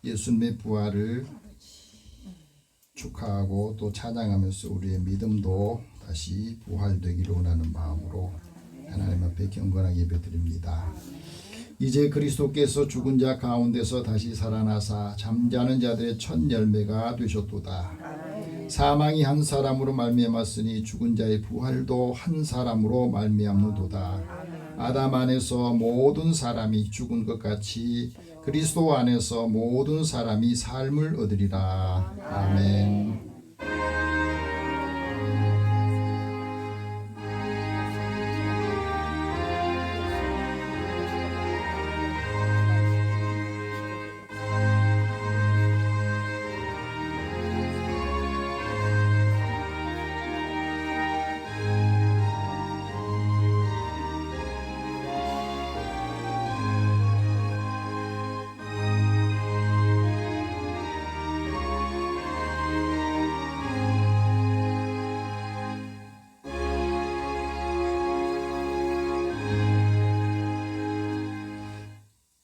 예수님의 부활을 축하하고 또 찬양하면서 우리의 믿음도 다시 부활되기를 원하는 마음으로 하나님 앞에 경건하게 예배드립니다. 이제 그리스도께서 죽은 자 가운데서 다시 살아나사 잠자는 자들의 첫 열매가 되셨도다. 사망이 한 사람으로 말미암았으니 죽은 자의 부활도 한 사람으로 말미암는도다. 아담 안에서 모든 사람이 죽은 것 같이 그리스도 안에서 모든 사람이 삶을 얻으리라. 아멘.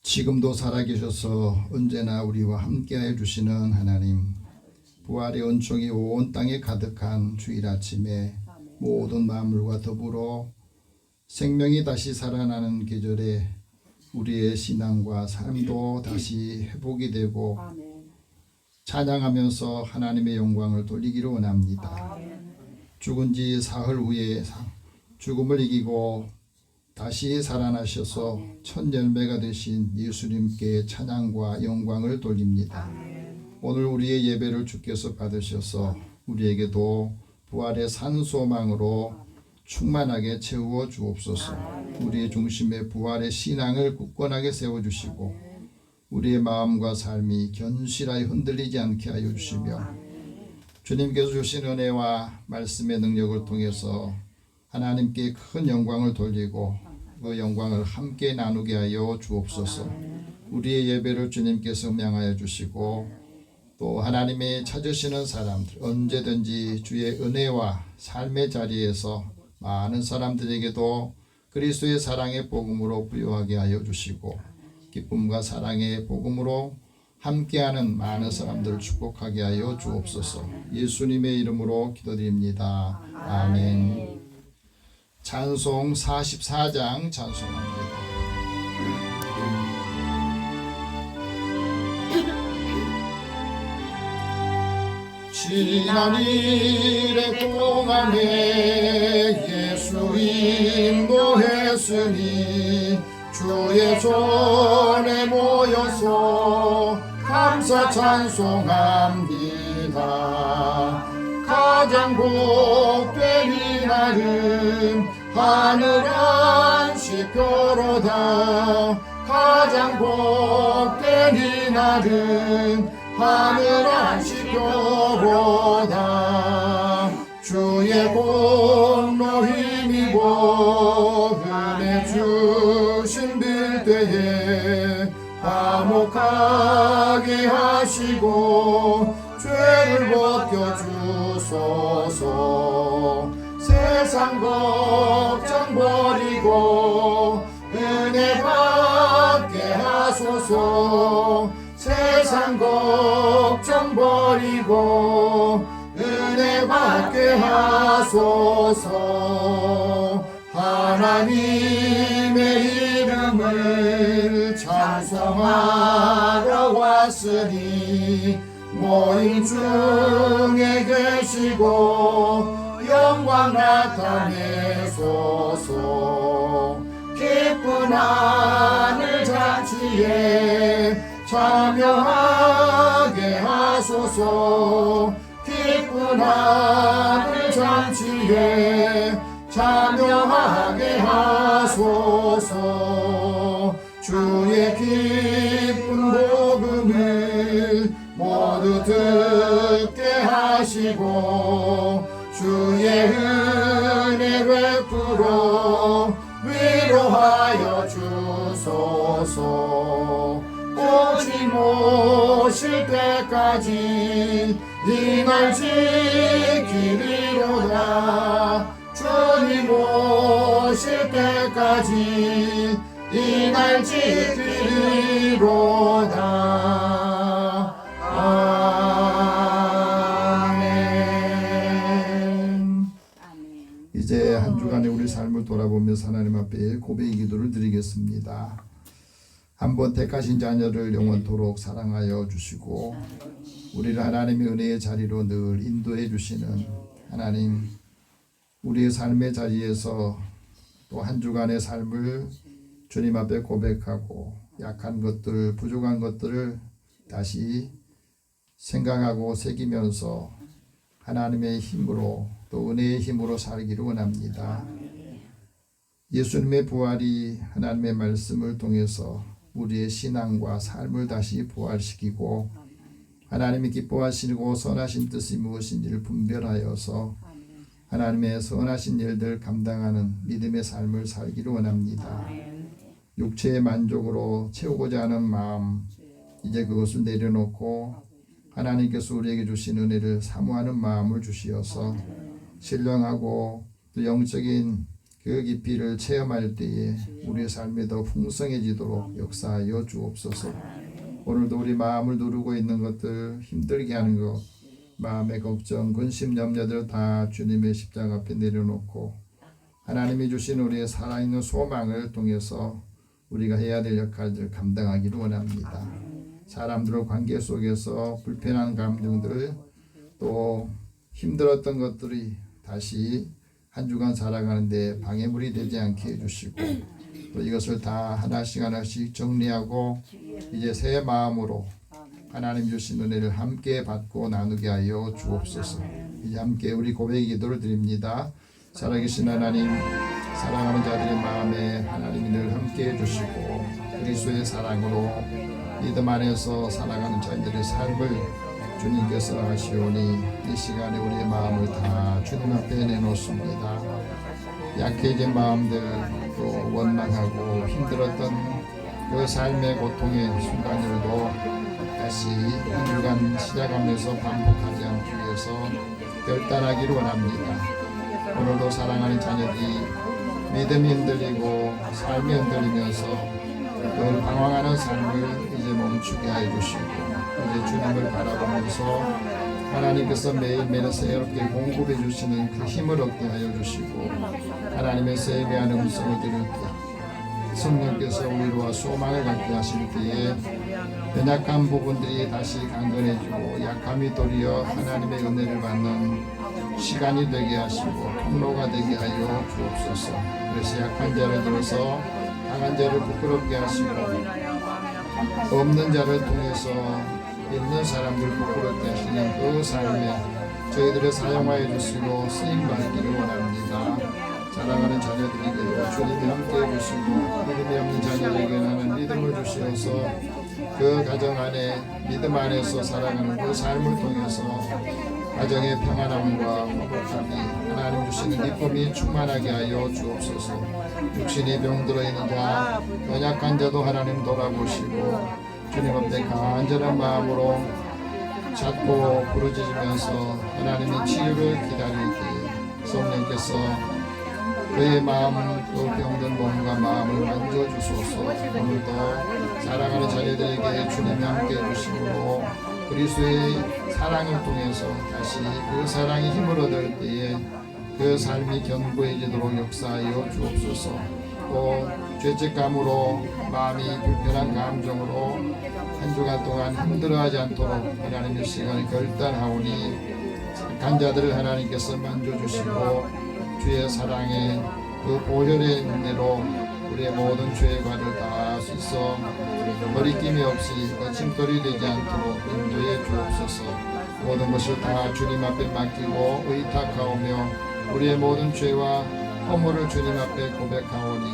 지금도 살아계셔서 언제나 우리와 함께하여 주시는 하나님, 부활의 은총이 온 땅에 가득한 주일 아침에 모든 만물과 더불어 생명이 다시 살아나는 계절에 우리의 신앙과 삶도 다시 회복이 되고 찬양하면서 하나님의 영광을 돌리기를 원합니다. 죽은 지 사흘 후에 죽음을 이기고 다시 살아나셔서 첫 열매가 되신 예수님께 찬양과 영광을 돌립니다. 오늘 우리의 예배를 주께서 받으셔서 우리에게도 부활의 산소망으로 충만하게 채워 주옵소서. 우리의 중심에 부활의 신앙을 굳건하게 세워주시고 우리의 마음과 삶이 견실하여 흔들리지 않게 하여 주시며 주님께서 주신 은혜와 말씀의 능력을 통해서 하나님께 큰 영광을 돌리고 그 영광을 함께 나누게 하여 주옵소서. 우리의 예배를 주님께서 명하여 주시고 또 하나님의 찾으시는 사람들 언제든지 주의 은혜와 삶의 자리에서 많은 사람들에게도 그리스도의 사랑의 복음으로 부요하게 하여 주시고 기쁨과 사랑의 복음으로 함께하는 많은 사람들을 축복하게 하여 주옵소서. 예수님의 이름으로 기도드립니다. 아멘. 찬송 44장 찬송합니다. 지난 일의 동안에 예수 인도했으니 주의 손에 모여서 감사 찬송합니다. 가장 복된 이날은 하늘 안식표로다. 가장 복된 이날은 하늘 안식표로다. 주의 공로 힘입어 은혜 주신 빌때에 화목하게 하시고 죄를 벗겨주소서. 세상 걱정 버리고 은혜 받게 하소서. 세상 걱정 버리고 은혜 받게 하소서. 하나님의 이름을 찬송하러 왔으니 모임 중에 계시고 영광 나타내소서. 기쁜 하늘 잔치에 참여하게 하소서. 기쁜 하늘 잔치에 참여하게 하소서. 주의 기쁜 복음을 모두 듣게 하시고 주의 은혜 베풀어 위로하여 주소서. 오직 오실 때까지 이 날 지키리로다. 주님 오실 때까지 이 날 지키리로다. 돌아보면서 하나님 앞에 고백의 기도를 드리겠습니다. 한번 택하신 자녀를 영원토록 사랑하여 주시고 우리를 하나님의 은혜의 자리로 늘 인도해 주시는 하나님, 우리의 삶의 자리에서 또 한 주간의 삶을 주님 앞에 고백하고 약한 것들, 부족한 것들을 다시 생각하고 새기면서 하나님의 힘으로 또 은혜의 힘으로 살기를 원합니다. 예수님의 부활이 하나님의 말씀을 통해서 우리의 신앙과 삶을 다시 부활시키고 하나님이 기뻐하시고 선하신 뜻이 무엇인지를 분별하여서 하나님의 선하신 일들 감당하는 믿음의 삶을 살기를 원합니다. 육체의 만족으로 채우고자 하는 마음, 이제 그것을 내려놓고 하나님께서 우리에게 주신 은혜를 사모하는 마음을 주시어서 신령하고 또 영적인 그 깊이를 체험할 때에 우리의 삶이 더 풍성해지도록 역사하여 주옵소서. 오늘도 우리 마음을 누르고 있는 것들, 힘들게 하는 것, 마음의 걱정, 근심, 염려들 다 주님의 십자가 앞에 내려놓고 하나님이 주신 우리의 살아있는 소망을 통해서 우리가 해야 될 역할들을 감당하기를 원합니다. 사람들의 관계 속에서 불편한 감정들, 또 힘들었던 것들이 다시 한 주간 살아가는데 방해물이 되지 않게 해주시고 또 이것을 다 하나씩 정리하고 이제 새 마음으로 하나님 주신 은혜를 함께 받고 나누게 하여 주옵소서. 이제 함께 우리 고백의 기도를 드립니다. 살아계신 하나님, 사랑하는 자들의 마음에 하나님이 늘 함께 해주시고 그리스도의 사랑으로 믿음 안에서 살아가는 자들의 삶을 주님께서 하시오니 이 시간에 우리의 마음을 다 주님 앞에 내놓습니다. 약해진 마음들, 또 원망하고 힘들었던 그 삶의 고통의 순간들도 다시 한 주간 시작하면서 반복하지 않기 위해서 결단하기를 원합니다. 오늘도 사랑하는 자녀들이 믿음이 흔들리고 삶이 흔들리면서 늘 방황하는 삶을 이제 멈추게 해주시고 이제 주님을 바라보면서 하나님께서 매일매일 새롭게 공급해 주시는 그 힘을 얻게 하여 주시고 하나님의 세미한 음성을 들을 때 성령께서 위로와 소망을 갖게 하실 때에 연약한 부분들이 다시 강건해지고 약함이 도리어 하나님의 은혜를 받는 시간이 되게 하시고 통로가 되게 하여 주옵소서. 그래서 약한 자를 들어서 강한 자를 부끄럽게 하시고 없는 자를 통해서 있는 사람들 부끄럽게 하시는 그 삶에 저희들을 사용하여 주시고 쓰임받기를 원합니다. 사랑하는 자녀들에게 주님이 함께 해주시고 믿음이 없는 자녀에게는 믿음을 주시어서 그 가정 안에 믿음 안에서 살아가는 그 삶을 통해서 가정의 평안함과 화목함이 하나님 주시는 기쁨이 충만하게 하여 주옵소서. 육신이 병들어 있는 자, 연약한 자도 하나님 돌아보시고 주님 앞에 간절한 마음으로 찾고 부르짖으면서 하나님의 치유를 기다릴 때 성령께서 그의 마음, 또 병든 몸과 마음을 만져주소서. 오늘도 사랑하는 자녀들에게 주님이 함께 해주시고 그리스도의 사랑을 통해서 다시 그 사랑의 힘을 얻을 때에 그 삶이 견고해지도록 역사하여 주옵소서. 또 죄책감으로 마음이 불편한 감정으로 한 주간 동안 힘들어하지 않도록 하나님의 시간을 결단하오니 착한 자들을 하나님께서 만져주시고 주의 사랑의 그 보혈의 은혜로 우리의 모든 죄의 관을 다 씻어 거리낌이 없이 거침돌이 되지 않도록 인도해 주옵소서. 모든 것을 다 주님 앞에 맡기고 의탁하오며 우리의 모든 죄와 허물을 주님 앞에 고백하오니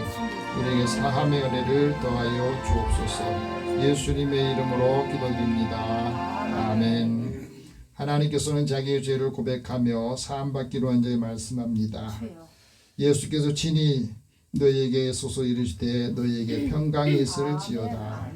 우리에게 사함의 은혜를 더하여 주옵소서. 예수님의 이름으로 기도드립니다. 아멘. 하나님께서는 자기의 죄를 고백하며 사함받기로 한 자에 말씀합니다. 예수께서 친히 너희에게 소서 이르시되 너희에게 평강이 있을지어다.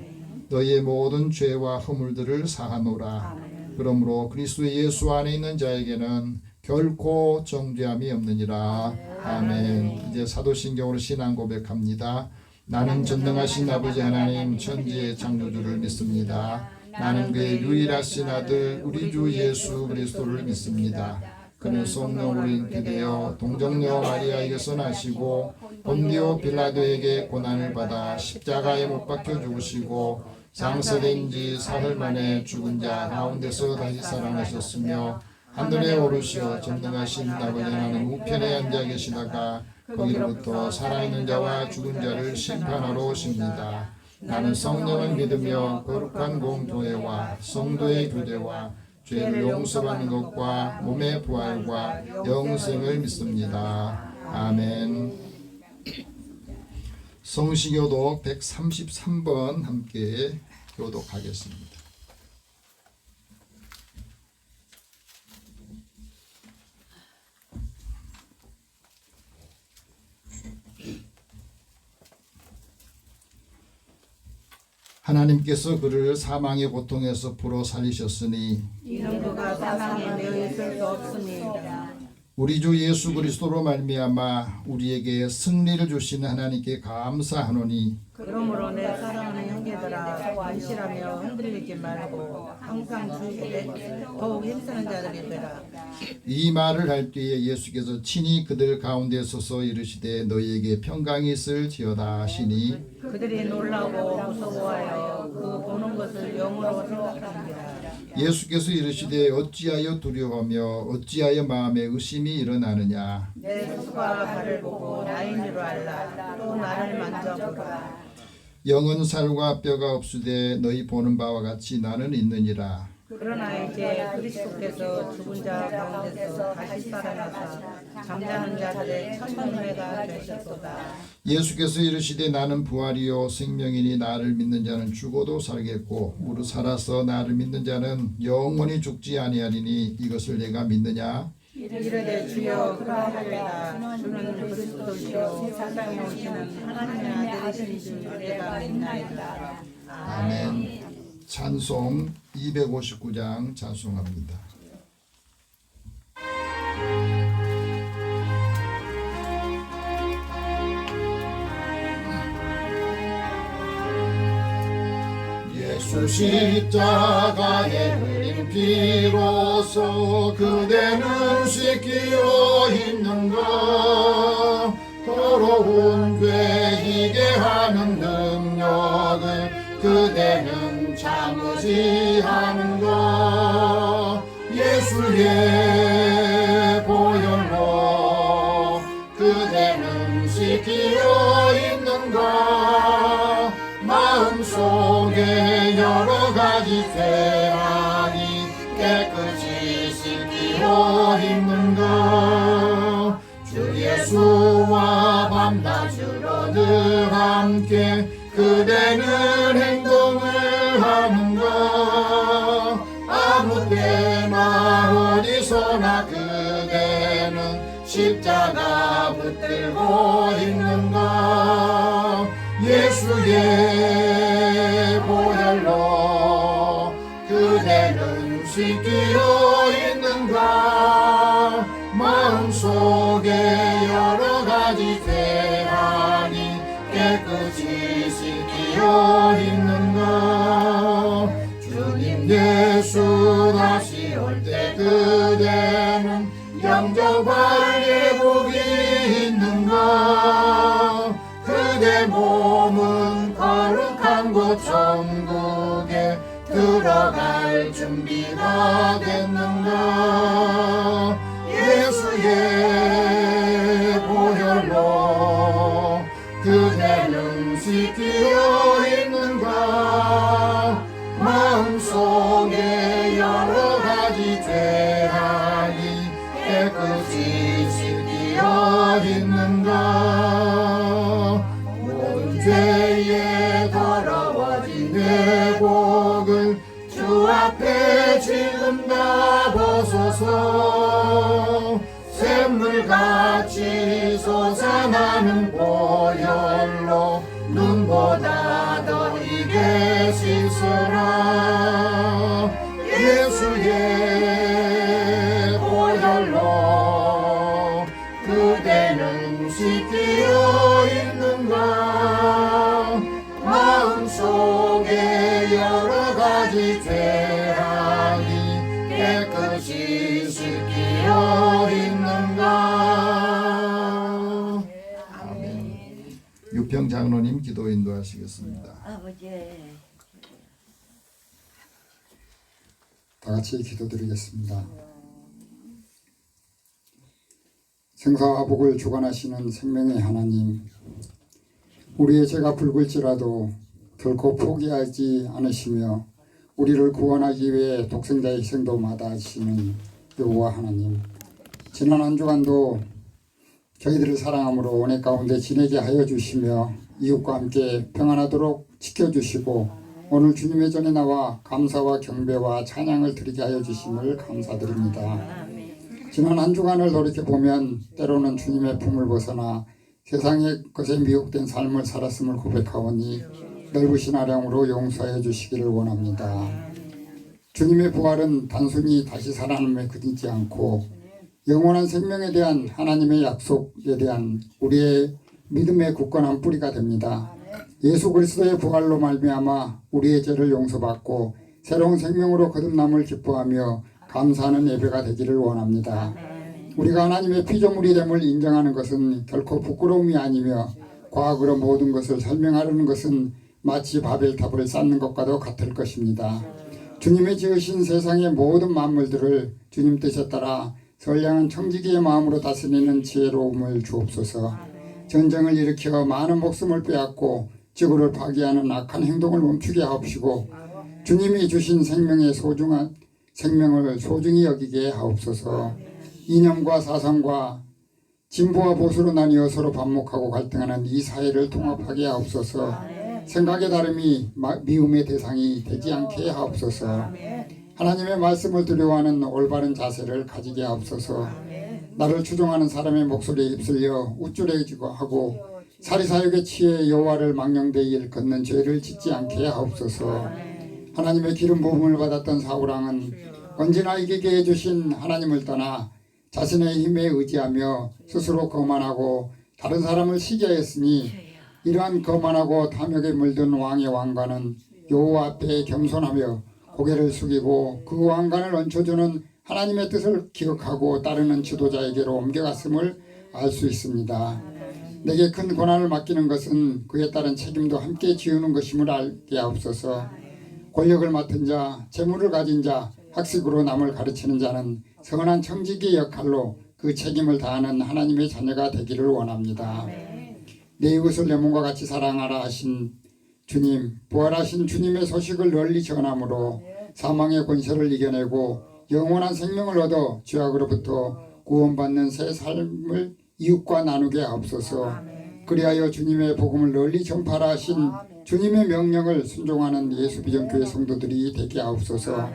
너희의 모든 죄와 허물들을 사하노라. 그러므로 그리스도 예수 안에 있는 자에게는 결코 정죄함이 없느니라. 아멘. 이제 사도신경으로 신앙 고백합니다. 나는 전능하신 아버지 하나님 천지의 창조주를 믿습니다. 나는 그의 유일하신 아들 우리 주 예수 그리스도를 믿습니다. 그는 성령으로 잉태되어 동정녀 마리아에게서 나시고 본디오 빌라도에게 고난을 받아 십자가에 못 박혀 죽으시고 장사된 지 사흘 만에 죽은 자 가운데서 다시 살아나셨으며 하늘에 오르시어 전능하신 아버지 하나님 우편에 앉아 계시다가 거기로부터 살아있는 자와 죽은 자를 심판하러 오십니다. 나는 성령을 믿으며 거룩한 공교회와 성도의 교제와 죄를 용서받는 것과 몸의 부활과 영생을 믿습니다. 아멘. 성시교독 133번 함께 교독하겠습니다. 하나님께서 그를 사망의 고통에서 풀어 살리셨으니 이는 그가 사망에 매여 있을 수 없습니다. 우리 주 예수 그리스도로 말미암아 우리에게 승리를 주시는 하나님께 감사하노니 그러므로 내 사랑하는 형제들아 안실하며 흔들리지 말고 항상 주의에 더욱 힘쓰는 자들이 되라. 이 말을 할 때에 예수께서 친히 그들 가운데 서서 이르시되 너희에게 평강이 있을지어다 하시니 그들이 놀라고 무서워하여 그 보는 것을 영으로 생각합니다. 예수께서 이르시되 어찌하여 두려워하며 어찌하여 마음에 의심이 일어나느냐. 내 손과 발을 보고 나인 줄 알라. 또 나를 만져보라. 영은 살과 뼈가 없으되 너희 보는 바와 같이 나는 있느니라. 그러나 이제 그리스도께서 죽은 자 가운데서 다시 살아나사 잠자는 자들의 첫 열매가 되셨도다. 예수께서 이르시되 나는 부활이요 생명이니 나를 믿는 자는 죽어도 살겠고 무릇 살아서 나를 믿는 자는 영원히 죽지 아니하리니 이것을 내가 믿느냐. 이르되 주여 그러하리이다. 주는 그리스도시요 세상에 오시는 하나님의 아들이신 줄 내가 믿나이다. 아멘. 찬송 259장 찬송합니다. 예수 십자가에 흘린 피로써 그대는 씻기어 있는가. 더러운 죄 희게 하는 능력을 그대는 참으시 하는가. 예수의 보혈로 그대는 씻기어 있는가. 마음속에 여러 가지 죄악이 깨끗이 씻기어 있는가. 주 예수와 밤낮으로 늘 함께 그대는 행동을 하는가. 아무 때나 어디서나 그대는 십자가 붙들고 있는가. 예수의 보혈로 그대는 씻기어 있는가. 마음속에 여러 가지 죄악이 깨끗이 씻기어 있는가. 주님 예수 다시 올 때 그대는 영접할 예복이 있는가. 그대 몸은 거룩한 곳 천국에 들어갈 준비가 됐는가. 예수의 보혈로 그대는 씻기어 있는가. 마음속에 여러 가지 죄악이 깨끗이 씻기어 있는가. 모든 죄에 더러워진 내복을 주 앞에 지금 다 벗어서 샘물같이 솟아나는 보혈로 눈보다 더 익게 씻으라. 예수의 보혈로 그대는 씻기어 있는가. 마음속에 여러 가지 죄악이 깨끗이 씻기어 불평 장로님 기도 인도하시겠습니다. 아버지 다 같이 기도드리겠습니다. 생사와 복을 주관하시는 생명의 하나님, 우리의 죄가 붉을지라도 결코 포기하지 않으시며 우리를 구원하기 위해 독생자의 희생도 마다하시는 여호와 하나님, 지난 한 주간도 저희들을 사랑함으로 은혜 가운데 지내게 하여 주시며 이웃과 함께 평안하도록 지켜주시고 오늘 주님의 전에 나와 감사와 경배와 찬양을 드리게 하여 주심을 감사드립니다. 지난 한 주간을 돌이켜보면 때로는 주님의 품을 벗어나 세상의 것에 미혹된 삶을 살았음을 고백하오니 넓으신 아량으로 용서해 주시기를 원합니다. 주님의 부활은 단순히 다시 살아남에 그치지 않고 영원한 생명에 대한 하나님의 약속에 대한 우리의 믿음의 굳건한 뿌리가 됩니다. 예수 그리스도의 부활로 말미암아 우리의 죄를 용서받고 새로운 생명으로 거듭남을 기뻐하며 감사하는 예배가 되기를 원합니다. 우리가 하나님의 피조물이 됨을 인정하는 것은 결코 부끄러움이 아니며 과학으로 모든 것을 설명하려는 것은 마치 바벨탑을 쌓는 것과도 같을 것입니다. 주님의 지으신 세상의 모든 만물들을 주님 뜻에 따라 선량한 청지기의 마음으로 다스리는 지혜로움을 주옵소서. 전쟁을 일으켜 많은 목숨을 빼앗고 지구를 파괴하는 악한 행동을 멈추게 하옵시고 주님이 주신 생명의 소중한 생명을 소중히 여기게 하옵소서. 이념과 사상과 진보와 보수로 나뉘어 서로 반목하고 갈등하는 이 사회를 통합하게 하옵소서. 생각의 다름이 미움의 대상이 되지 않게 하옵소서. 하나님의 말씀을 두려워하는 올바른 자세를 가지게 하옵소서. 나를 추종하는 사람의 목소리에 휩쓸려 우쭐해지고 하고 사리사욕에 취해 여호와를 망령되이 일 걷는 죄를 짓지 않게 하옵소서. 하나님의 기름 부음을 받았던 사울왕은 언제나 이기게 해주신 하나님을 떠나 자신의 힘에 의지하며 스스로 거만하고 다른 사람을 시기하였으니 이러한 거만하고 탐욕에 물든 왕의 왕관은 여호와 앞에 겸손하며 고개를 숙이고 그 왕관을 얹혀주는 하나님의 뜻을 기억하고 따르는 지도자에게로 옮겨갔음을 알 수 있습니다. 내게 큰 고난을 맡기는 것은 그에 따른 책임도 함께 지우는 것임을 알게 하옵소서. 권력을 맡은 자, 재물을 가진 자, 학식으로 남을 가르치는 자는 선한 청지기의 역할로 그 책임을 다하는 하나님의 자녀가 되기를 원합니다. 내 이웃을 내 몸과 같이 사랑하라 하신 주님, 부활하신 주님의 소식을 널리 전함으로 사망의 권세를 이겨내고 영원한 생명을 얻어 죄악으로부터 구원받는 새 삶을 이웃과 나누게 하옵소서. 그리하여 주님의 복음을 널리 전파하라 하신 주님의 명령을 순종하는 예수비전교회 성도들이 되게 하옵소서.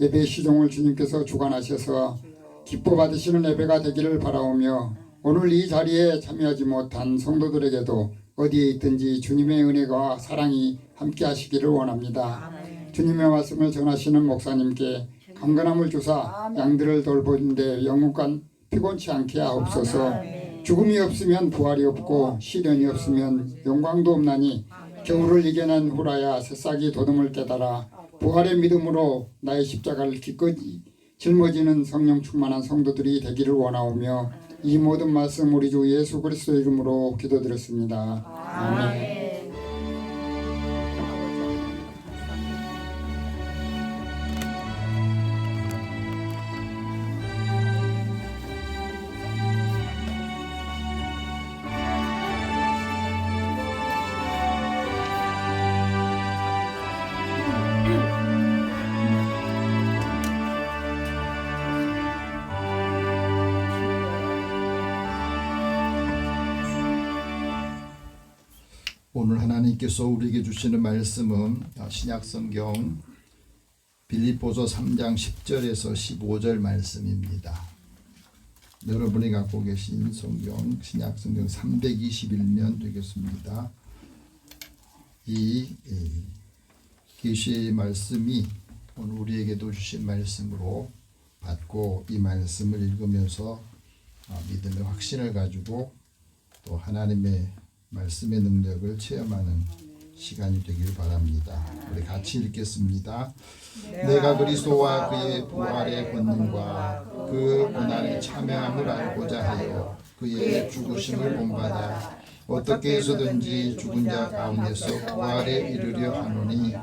예배 시종을 주님께서 주관하셔서 기뻐 받으시는 예배가 되기를 바라오며 오늘 이 자리에 참여하지 못한 성도들에게도 어디에 있든지 주님의 은혜와 사랑이 함께 하시기를 원합니다. 주님의 말씀을 전하시는 목사님께 강건함을 주사 양들을 돌보는데 영육간 피곤치 않게 하옵소서. 죽음이 없으면 부활이 없고 시련이 없으면 영광도 없나니 겨울을 이겨낸 후라야 새싹이 돋음을 깨달아 부활의 믿음으로 나의 십자가를 기꺼이 짊어지는 성령 충만한 성도들이 되기를 원하오며 이 모든 말씀 우리 주 예수 그리스도 이름으로 기도드렸습니다. 아멘. 오늘 하나님께서 우리에게 주시는 말씀은 신약성경 빌립보서 3장 10절에서 15절 말씀입니다. 여러분이 갖고 계신 성경 신약성경 321면 되겠습니다. 이 계시의 말씀이 오늘 우리에게도 주신 말씀으로 받고 이 말씀을 읽으면서 믿음의 확신을 가지고 또 하나님의 말씀의 능력을 체험하는 시간이 되길 바랍니다. 우리 같이 읽겠습니다. 내가 그리스도와 그의 부활의 권능과 그 고난에 참여함을 알고자 하여 그의 죽으심을 본받아 어떻게 해서든지 죽은 자 가운데서 부활에 이르려 하노니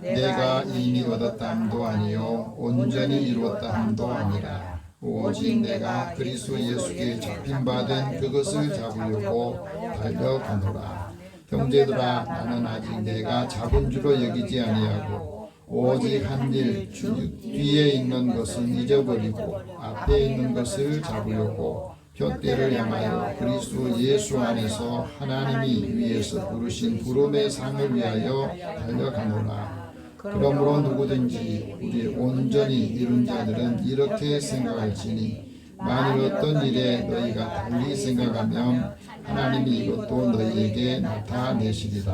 내가 이미 얻었다 함도 아니요 온전히 이루었다 함도 아니라 오직 내가 그리스도 예수께 잡힌 바 된 그것을 잡으려고 달려가노라. 형제들아 나는 아직 내가 잡은 줄로 여기지 아니하고 오직 한 일 뒤에 있는 것은 잊어버리고 앞에 있는 것을 잡으려고 푯대를 향하여 그리스도 예수 안에서 하나님이 위에서 부르신 부름의 상을 위하여 달려가노라. 그러므로 누구든지 우리 온전히 이룬 자들은 이렇게 생각할지니 만일 어떤 일에 너희가 달리 생각하면 하나님이 이것도 너희에게 나타내시리라.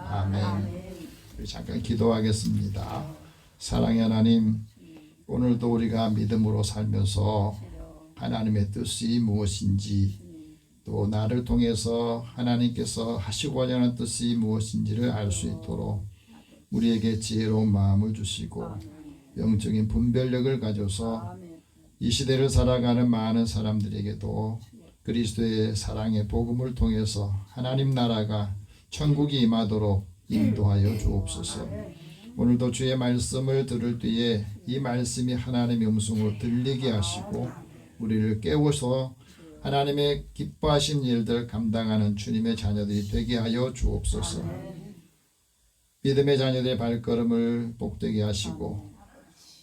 아멘. 우리 잠깐 기도하겠습니다. 사랑의 하나님, 오늘도 우리가 믿음으로 살면서 하나님의 뜻이 무엇인지 또 나를 통해서 하나님께서 하시고자 하는 뜻이 무엇인지를 알 수 있도록 우리에게 지혜로운 마음을 주시고 영적인 분별력을 가져서 이 시대를 살아가는 많은 사람들에게도 그리스도의 사랑의 복음을 통해서 하나님 나라가 천국이 임하도록 인도하여 주옵소서. 오늘도 주의 말씀을 들을 때에 이 말씀이 하나님의 음성으로 들리게 하시고 우리를 깨워서 하나님의 기뻐하신 일들 감당하는 주님의 자녀들이 되게 하여 주옵소서. 믿음의 자녀들의 발걸음을 복되게 하시고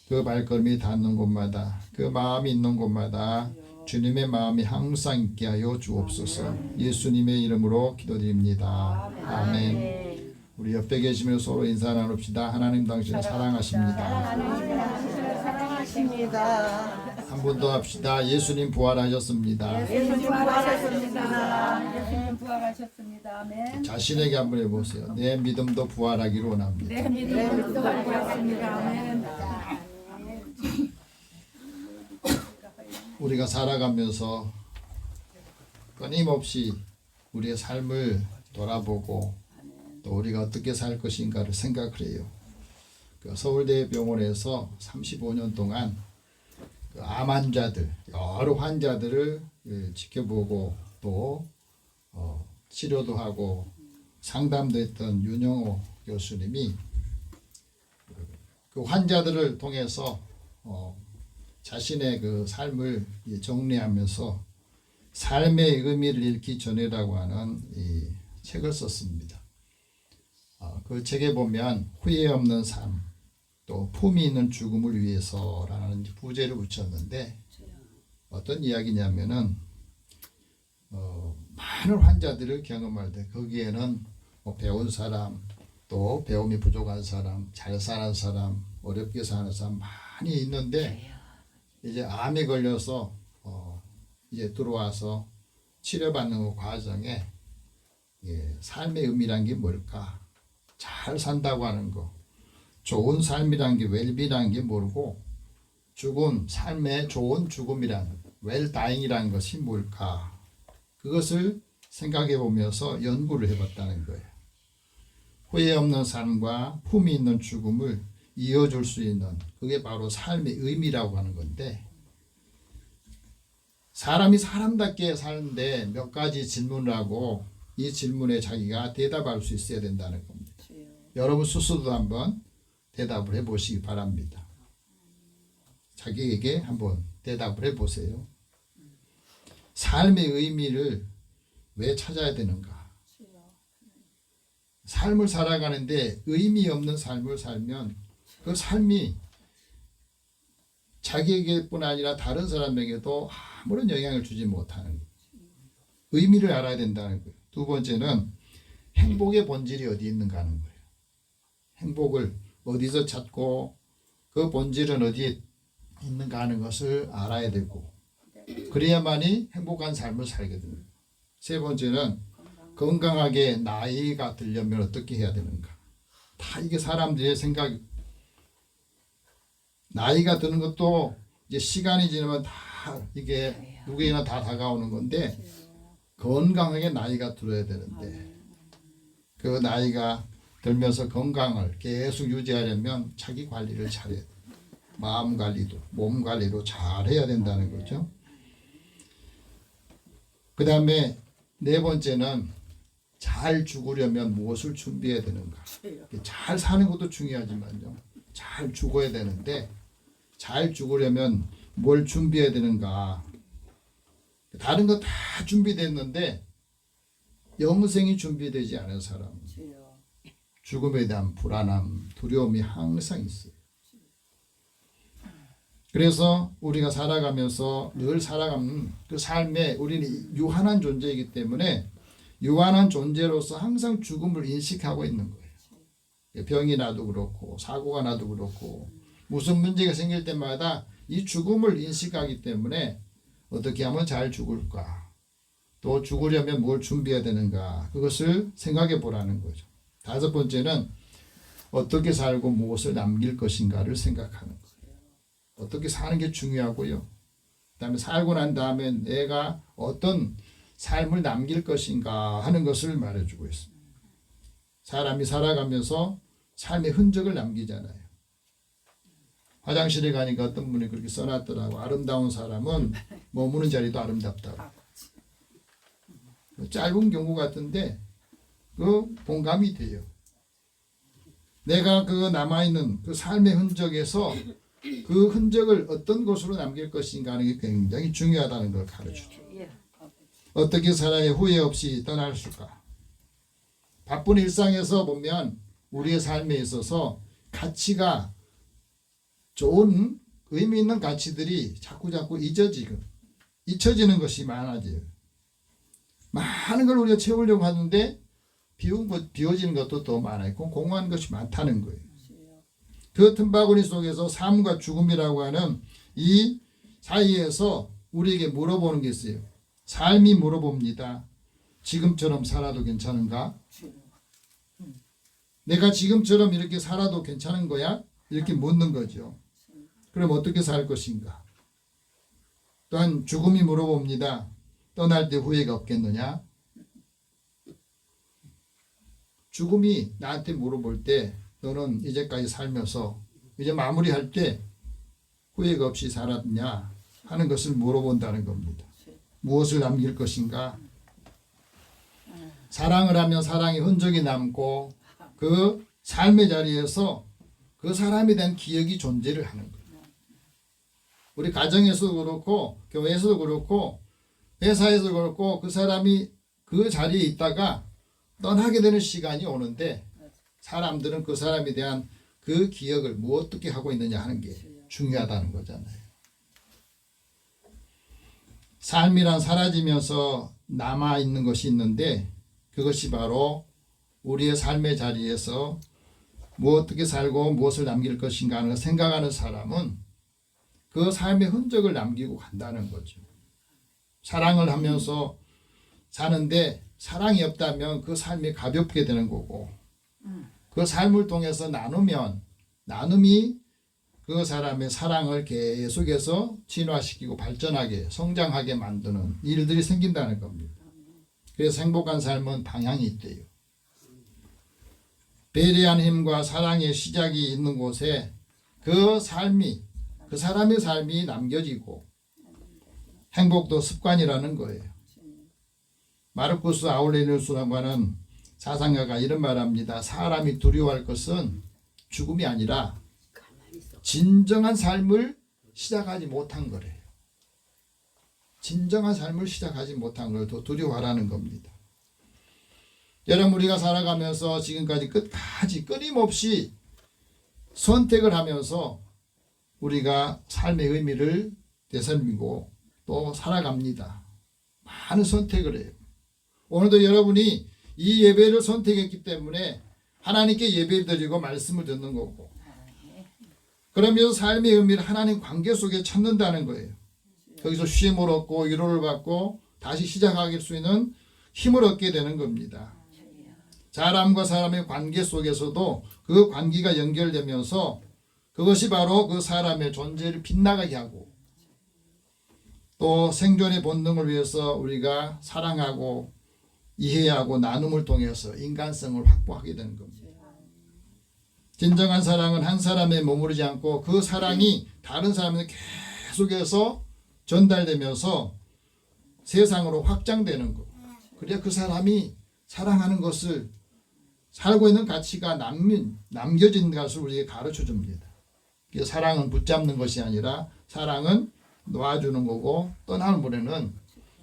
그 발걸음이 닿는 곳마다 그 마음이 있는 곳마다 주님의 마음이 항상 있게 하여 주옵소서. 예수님의 이름으로 기도드립니다. 아멘. 우리 옆에 계시며 서로 인사 나눕시다. 하나님 당신을 사랑하십니다. 한 번 더 합시다. 예수님 부활하셨습니다. 예수님 부활하셨습니다. 예수님 부활하셨습니다. 아멘. 자신에게 한번 해보세요. 내 믿음도 부활하기를 원합니다. 내 믿음도 부활하셨습니다. 아멘. 우리가 살아가면서 끊임없이 우리의 삶을 돌아보고 또 우리가 어떻게 살 것인가를 생각을 해요. 그 서울대병원에서 35년 동안 그 암 환자들, 여러 환자들을 지켜보고 또 치료도 하고 상담도 했던 윤영호 교수님이 그 환자들을 통해서 자신의 그 삶을 정리하면서 삶의 의미를 잃기 전이라고 하는 이 책을 썼습니다. 그 책에 보면 후회 없는 삶, 또 품이 있는 죽음을 위해서라는 부제를 붙였는데 어떤 이야기냐면은 많은 환자들을 경험할 때 거기에는 뭐 배운 사람, 또 배움이 부족한 사람, 잘 사는 사람, 어렵게 사는 사람 많이 있는데 이제 암에 걸려서 이제 들어와서 치료받는 과정에 삶의 의미란 게 뭘까? 잘 산다고 하는 거, 좋은 삶이란 게 웰비라는 게 모르고 죽음, 삶의 좋은 죽음이란 웰다잉이라는 것이 뭘까? 그것을 생각해 보면서 연구를 해봤다는 거예요. 후회 없는 삶과 품이 있는 죽음을 이어줄 수 있는 그게 바로 삶의 의미라고 하는 건데 사람이 사람답게 사는데 몇 가지 질문을 하고 이 질문에 자기가 대답할 수 있어야 된다는 겁니다. 여러분 스스로도 한번 대답을 해보시기 바랍니다. 자기에게 한번 대답을 해보세요. 삶의 의미를 왜 찾아야 되는가? 삶을 살아가는데 의미 없는 삶을 살면 그 삶이 자기에게뿐 아니라 다른 사람에게도 아무런 영향을 주지 못하는 거예요. 의미를 알아야 된다는 거예요. 두 번째는 행복의 본질이 어디 있는가 하는 거예요. 행복을 어디서 찾고 그 본질은 어디에 있는가 하는 것을 알아야 되고 그래야만이 행복한 삶을 살게 됩니다. 세 번째는 건강하게 나이가 들려면 어떻게 해야 되는가. 다 이게 사람들의 생각. 나이가 드는 것도 이제 시간이 지나면 다 이게 누구에게나 다 다가오는 건데 건강하게 나이가 들어야 되는데 그 나이가 들면서 건강을 계속 유지하려면 자기 관리를 잘해야 돼요. 마음 관리도 몸 관리도 잘 해야 된다는 거죠. 그 다음에 네 번째는 잘 죽으려면 무엇을 준비해야 되는가? 잘 사는 것도 중요하지만요. 잘 죽어야 되는데 잘 죽으려면 뭘 준비해야 되는가? 다른 거 다 준비됐는데 영생이 준비되지 않은 사람, 죽음에 대한 불안함, 두려움이 항상 있어요. 그래서 우리가 살아가면서 늘 살아가는 그 삶에 우리는 유한한 존재이기 때문에 유한한 존재로서 항상 죽음을 인식하고 있는 거예요. 병이 나도 그렇고 사고가 나도 그렇고 무슨 문제가 생길 때마다 이 죽음을 인식하기 때문에 어떻게 하면 잘 죽을까? 또 죽으려면 뭘 준비해야 되는가? 그것을 생각해 보라는 거죠. 다섯 번째는 어떻게 살고 무엇을 남길 것인가를 생각하는 거예요. 어떻게 사는 게 중요하고요. 그다음에 살고 난 다음에 내가 어떤 삶을 남길 것인가 하는 것을 말해주고 있습니다. 사람이 살아가면서 삶의 흔적을 남기잖아요. 화장실에 가니까 어떤 분이 그렇게 써놨더라고. 아름다운 사람은 머무는 자리도 아름답다고. 짧은 경우 같은데 그 공감이 돼요. 내가 그 남아있는 그 삶의 흔적에서 그 흔적을 어떤 곳으로 남길 것인가 하는 게 굉장히 중요하다는 걸 가르쳐줘요. 어떻게 살아야 후회 없이 떠날 수가. 바쁜 일상에서 보면 우리의 삶에 있어서 가치가 좋은 의미 있는 가치들이 자꾸 잊혀지는 것이 많아져요. 많은 걸 우리가 채우려고 하는데 비워지는 것도 더 많아요. 공허한 것이 많다는 거예요. 그 틈바구니 속에서 삶과 죽음이라고 하는 이 사이에서 우리에게 물어보는 게 있어요. 삶이 물어봅니다. 지금처럼 살아도 괜찮은가? 내가 지금처럼 이렇게 살아도 괜찮은 거야? 이렇게 묻는 거죠. 그럼 어떻게 살 것인가? 또한 죽음이 물어봅니다. 떠날 때 후회가 없겠느냐? 죽음이 나한테 물어볼 때 너는 이제까지 살면서 이제 마무리할 때 후회가 없이 살았냐 하는 것을 물어본다는 겁니다. 무엇을 남길 것인가? 사랑을 하면 사랑의 흔적이 남고 그 삶의 자리에서 그 사람에 대한 기억이 존재를 하는 거예요. 우리 가정에서도 그렇고 교회에서도 그렇고 회사에서도 그렇고 그 사람이 그 자리에 있다가 떠나게 되는 시간이 오는데 사람들은 그 사람에 대한 그 기억을 어떻게 하고 있느냐 하는 게 중요하다는 거잖아요. 삶이란 사라지면서 남아있는 것이 있는데 그것이 바로 우리의 삶의 자리에서 어떻게 살고 무엇을 남길 것인가 하는 걸 생각하는 사람은 그 삶의 흔적을 남기고 간다는 거죠. 사랑을 하면서 사는데 사랑이 없다면 그 삶이 가볍게 되는 거고 그 삶을 통해서 나눔이 그 사람의 사랑을 계속해서 진화시키고 발전하게 성장하게 만드는 일들이 생긴다는 겁니다. 그래서 행복한 삶은 방향이 있대요. 배려한 힘과 사랑의 시작이 있는 곳에 그 사람의 삶이 남겨지고 행복도 습관이라는 거예요. 마르쿠스 아우렐리우스라고 하는 사상가가 이런 말합니다. 사람이 두려워할 것은 죽음이 아니라 진정한 삶을 시작하지 못한 거래요. 진정한 삶을 시작하지 못한 걸 더 두려워하라는 겁니다. 여러분 우리가 살아가면서 지금까지 끝까지 끊임없이 선택을 하면서 우리가 삶의 의미를 되살리고 또 살아갑니다. 많은 선택을 해요. 오늘도 여러분이 이 예배를 선택했기 때문에 하나님께 예배 드리고 말씀을 듣는 거고 그러면서 삶의 의미를 하나님 관계 속에 찾는다는 거예요. 거기서 쉼을 얻고 위로를 받고 다시 시작할 수 있는 힘을 얻게 되는 겁니다. 사람과 사람의 관계 속에서도 그 관계가 연결되면서 그것이 바로 그 사람의 존재를 빛나게 하고 또 생존의 본능을 위해서 우리가 사랑하고 이해하고 나눔을 통해서 인간성을 확보하게 되는 겁니다. 진정한 사랑은 한 사람에 머무르지 않고 그 사랑이 다른 사람에게 계속해서 전달되면서 세상으로 확장되는 거. 그래야 그 사람이 사랑하는 것을 살고 있는 가치가 남겨진 것을 우리에게 가르쳐 줍니다. 사랑은 붙잡는 것이 아니라 사랑은 놓아주는 거고 떠나는 분에는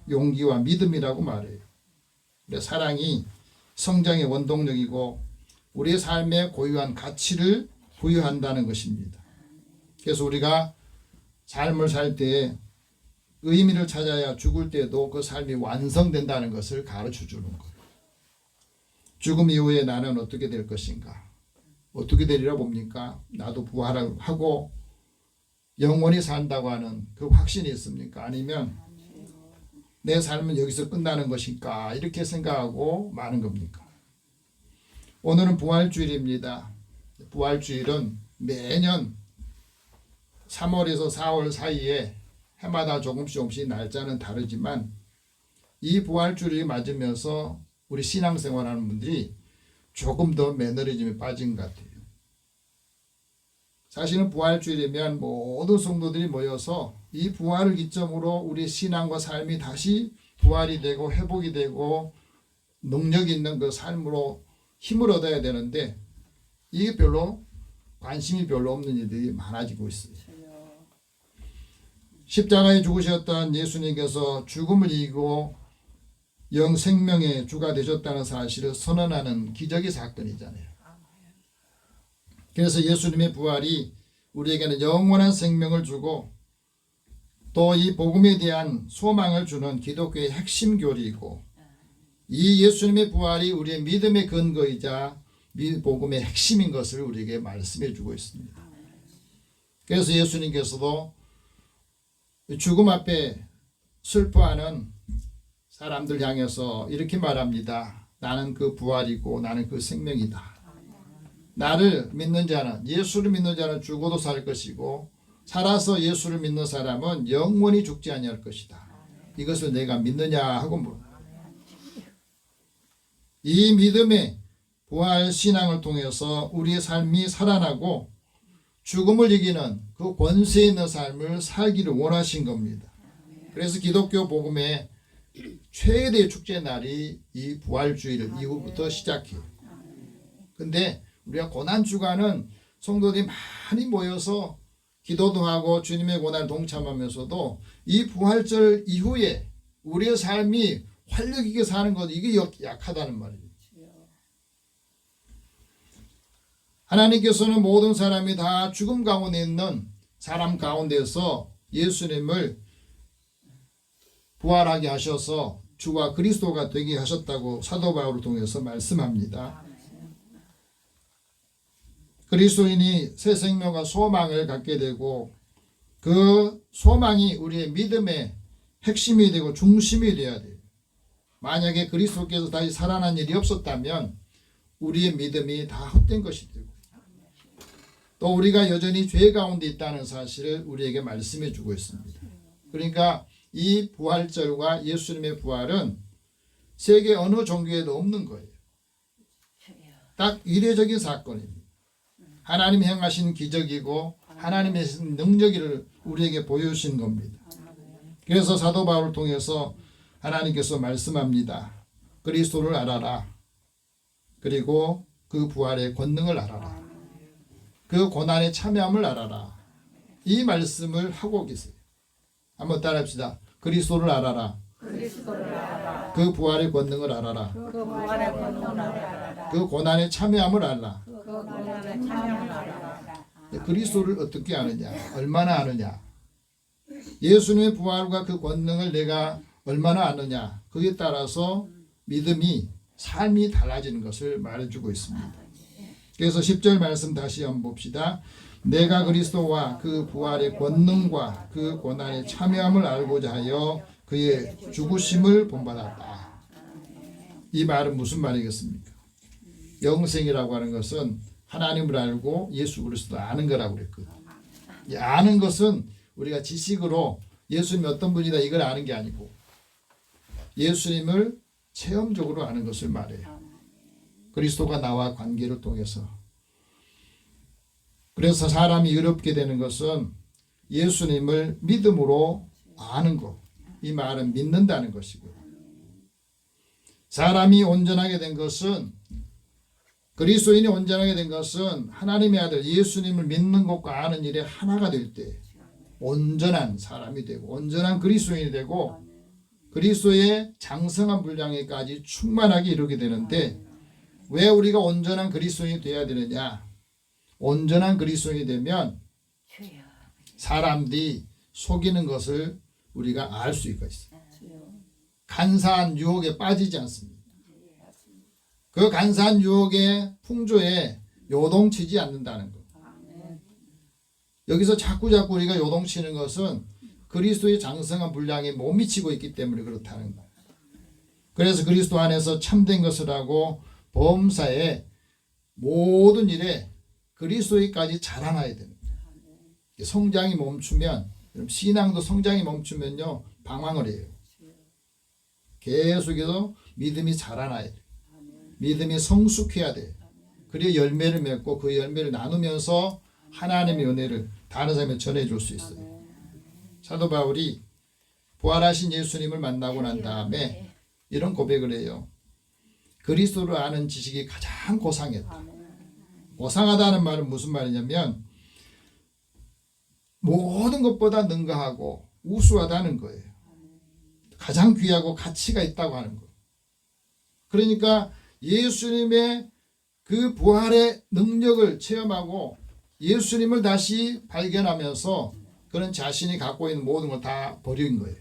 용기와 믿음이라고 말해요. 사랑이 성장의 원동력이고 우리의 삶에 고유한 가치를 부여한다는 것입니다. 그래서 우리가 삶을 살 때 의미를 찾아야 죽을 때도 그 삶이 완성된다는 것을 가르쳐 주는 거예요. 죽음 이후에 나는 어떻게 될 것인가? 어떻게 되리라 봅니까? 나도 부활하고 영원히 산다고 하는 그 확신이 있습니까? 아니면 내 삶은 여기서 끝나는 것인가? 이렇게 생각하고 마는 겁니까? 오늘은 부활주일입니다. 부활주일은 매년 3월에서 4월 사이에 해마다 조금씩 날짜는 다르지만 이 부활주일이 맞으면서 우리 신앙생활하는 분들이 조금 더 매너리즘에 빠진 것 같아요. 사실은 부활주일이면 모든 성도들이 모여서 이 부활을 기점으로 우리 신앙과 삶이 다시 부활이 되고 회복이 되고 능력 있는 그 삶으로 힘을 얻어야 되는데 이게 별로 관심이 별로 없는 일들이 많아지고 있어요. 십자가에 죽으셨던 예수님께서 죽음을 이기고 영생명의 주가 되셨다는 사실을 선언하는 기적의 사건이잖아요. 그래서 예수님의 부활이 우리에게는 영원한 생명을 주고 또 이 복음에 대한 소망을 주는 기독교의 핵심 교리이고 이 예수님의 부활이 우리의 믿음의 근거이자 복음의 핵심인 것을 우리에게 말씀해 주고 있습니다. 그래서 예수님께서도 죽음 앞에 슬퍼하는 사람들 향해서 이렇게 말합니다. 나는 그 부활이고 나는 그 생명이다. 나를 믿는 자는 예수를 믿는 자는 죽어도 살 것이고 살아서 예수를 믿는 사람은 영원히 죽지 아니할 것이다. 이것을 내가 믿느냐 하고 물어요. 이 믿음의 부활 신앙을 통해서 우리의 삶이 살아나고 죽음을 이기는 그 권세 있는 삶을 살기를 원하신 겁니다. 그래서 기독교 복음의 최대의 축제 날이 이 부활주일 이후부터 시작해요. 근데 우리가 고난주간은 성도들이 많이 모여서 기도도 하고 주님의 고난을 동참하면서도 이 부활절 이후에 우리의 삶이 활력 있게 사는 것 이게 약하다는 말이에요. 하나님께서는 모든 사람이 다 죽음 가운데 있는 사람 가운데서 예수님을 부활하게 하셔서 주와 그리스도가 되게 하셨다고 사도 바울을 통해서 말씀합니다. 그리스도인이 새 생명과 소망을 갖게 되고 그 소망이 우리의 믿음의 핵심이 되고 중심이 되어야 돼요. 만약에 그리스도께서 다시 살아난 일이 없었다면 우리의 믿음이 다 헛된 것이 되고 또 우리가 여전히 죄 가운데 있다는 사실을 우리에게 말씀해 주고 있습니다. 그러니까 이 부활절과 예수님의 부활은 세계 어느 종교에도 없는 거예요. 딱 이례적인 사건입니다. 하나님이 행하신 기적이고 하나님의 능력을 우리에게 보여주신 겁니다. 그래서 사도 바울을 통해서 하나님께서 말씀합니다. 그리스도를 알아라. 그리고 그 부활의 권능을 알아라. 그 고난의 참여함을 알아라. 이 말씀을 하고 계세요. 한번 따라합시다. 그리스도를 알아라. 그 부활의 권능을 알아라. 그 고난의 참여함을 알아라. 그리스도를 어떻게 아느냐? 얼마나 아느냐? 예수님의 부활과 그 권능을 내가 얼마나 아느냐? 그에 따라서 믿음이 삶이 달라지는 것을 말해주고 있습니다. 그래서 10절 말씀 다시 한번 봅시다. 내가 그리스도와 그 부활의 권능과 그 고난의 참여함을 알고자 하여 그의 죽으심을 본받았다. 이 말은 무슨 말이겠습니까? 영생이라고 하는 것은 하나님을 알고 예수 그리스도 아는 거라고 그랬거든요. 이 아는 것은 우리가 지식으로 예수님이 어떤 분이다 이걸 아는 게 아니고 예수님을 체험적으로 아는 것을 말해요. 그리스도가 나와 관계를 통해서. 그래서 사람이 어렵게 되는 것은 예수님을 믿음으로 아는 것. 이 말은 믿는다는 것이고요. 사람이 온전하게 된 것은, 그리스도인이 온전하게 된 것은 하나님의 아들 예수님을 믿는 것과 아는 일에 하나가 될 때 온전한 사람이 되고 온전한 그리스도인이 되고 그리스도의 장성한 분량에까지 충만하게 이루게 되는데, 왜 우리가 온전한 그리스도인이 되어야 되느냐? 온전한 그리스도인이 되면 사람들이 속이는 것을 우리가 알 수 있어요. 간사한 유혹에 빠지지 않습니다. 그 간사한 유혹의 풍조에 요동치지 않는다는 것. 여기서 자꾸 우리가 요동치는 것은 그리스도의 장성한 분량에 못 미치고 있기 때문에 그렇다는 거예요. 그래서 그리스도 안에서 참된 것을 하고 범사의 모든 일에 그리스도에까지 자라나야 됩니다. 성장이 멈추면, 신앙도 성장이 멈추면요 방황을 해요. 계속해서 믿음이 자라나야 돼요. 믿음이 성숙해야 돼요. 그리고 열매를 맺고 그 열매를 나누면서 하나님의 은혜를 다른 사람에 전해줄 수 있어요. 사도 바울이 부활하신 예수님을 만나고 난 다음에 이런 고백을 해요. 그리스도를 아는 지식이 가장 고상했다. 고상하다는 말은 무슨 말이냐면 모든 것보다 능가하고 우수하다는 거예요. 가장 귀하고 가치가 있다고 하는 거예요. 그러니까 예수님의 그 부활의 능력을 체험하고 예수님을 다시 발견하면서 그런 자신이 갖고 있는 모든 걸 다 버린 거예요.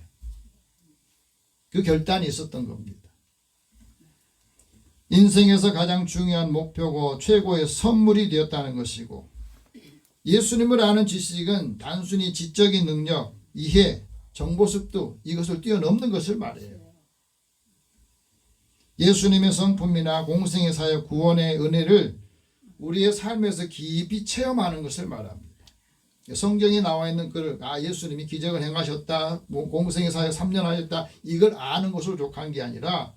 그 결단이 있었던 겁니다. 인생에서 가장 중요한 목표고 최고의 선물이 되었다는 것이고, 예수님을 아는 지식은 단순히 지적인 능력, 이해, 정보습도 이것을 뛰어넘는 것을 말해요. 예수님의 성품이나 공생의 사역, 구원의 은혜를 우리의 삶에서 깊이 체험하는 것을 말합니다. 성경에 나와 있는 글을 예수님이 기적을 행하셨다, 공생의 사역 3년 하셨다, 이걸 아는 것으로 족한 게 아니라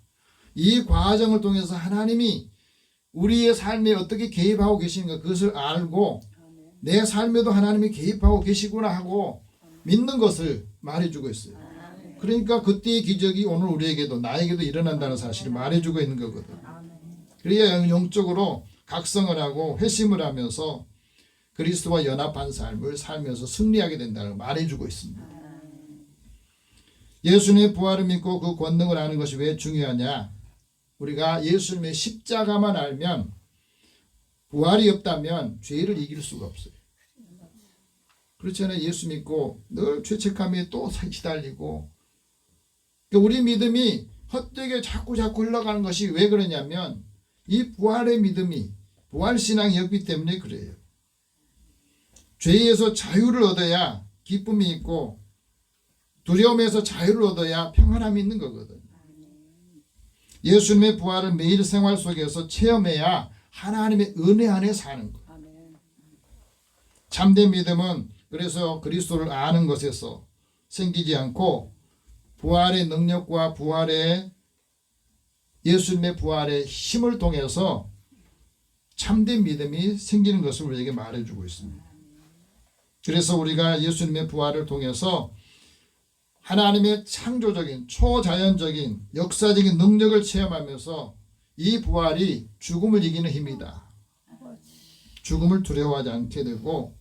이 과정을 통해서 하나님이 우리의 삶에 어떻게 개입하고 계시는가 그것을 알고 내 삶에도 하나님이 개입하고 계시구나 하고 믿는 것을 말해주고 있어요. 그러니까 그때의 기적이 오늘 우리에게도 나에게도 일어난다는 사실을 말해주고 있는 거거든. 그래야 영적으로 각성을 하고 회심을 하면서 그리스도와 연합한 삶을 살면서 승리하게 된다는 걸 말해주고 있습니다. 예수님의 부활을 믿고 그 권능을 아는 것이 왜 중요하냐? 우리가 예수님의 십자가만 알면, 부활이 없다면 죄를 이길 수가 없어요. 그렇잖아요. 예수 믿고 늘 죄책감에 또 시달리고, 우리 믿음이 헛되게 자꾸 흘러가는 것이 왜 그러냐면 이 부활의 믿음이, 부활신앙이 없기 때문에 그래요. 죄에서 자유를 얻어야 기쁨이 있고 두려움에서 자유를 얻어야 평안함이 있는 거거든. 예수님의 부활을 매일 생활 속에서 체험해야 하나님의 은혜 안에 사는 거. 참된 믿음은 그래서 그리스도를 아는 것에서 생기지 않고 부활의 능력과 예수님의 부활의 힘을 통해서 참된 믿음이 생기는 것을 우리에게 말해주고 있습니다. 그래서 우리가 예수님의 부활을 통해서 하나님의 창조적인 초자연적인 역사적인 능력을 체험하면서 이 부활이 죽음을 이기는 힘이다. 죽음을 두려워하지 않게 되고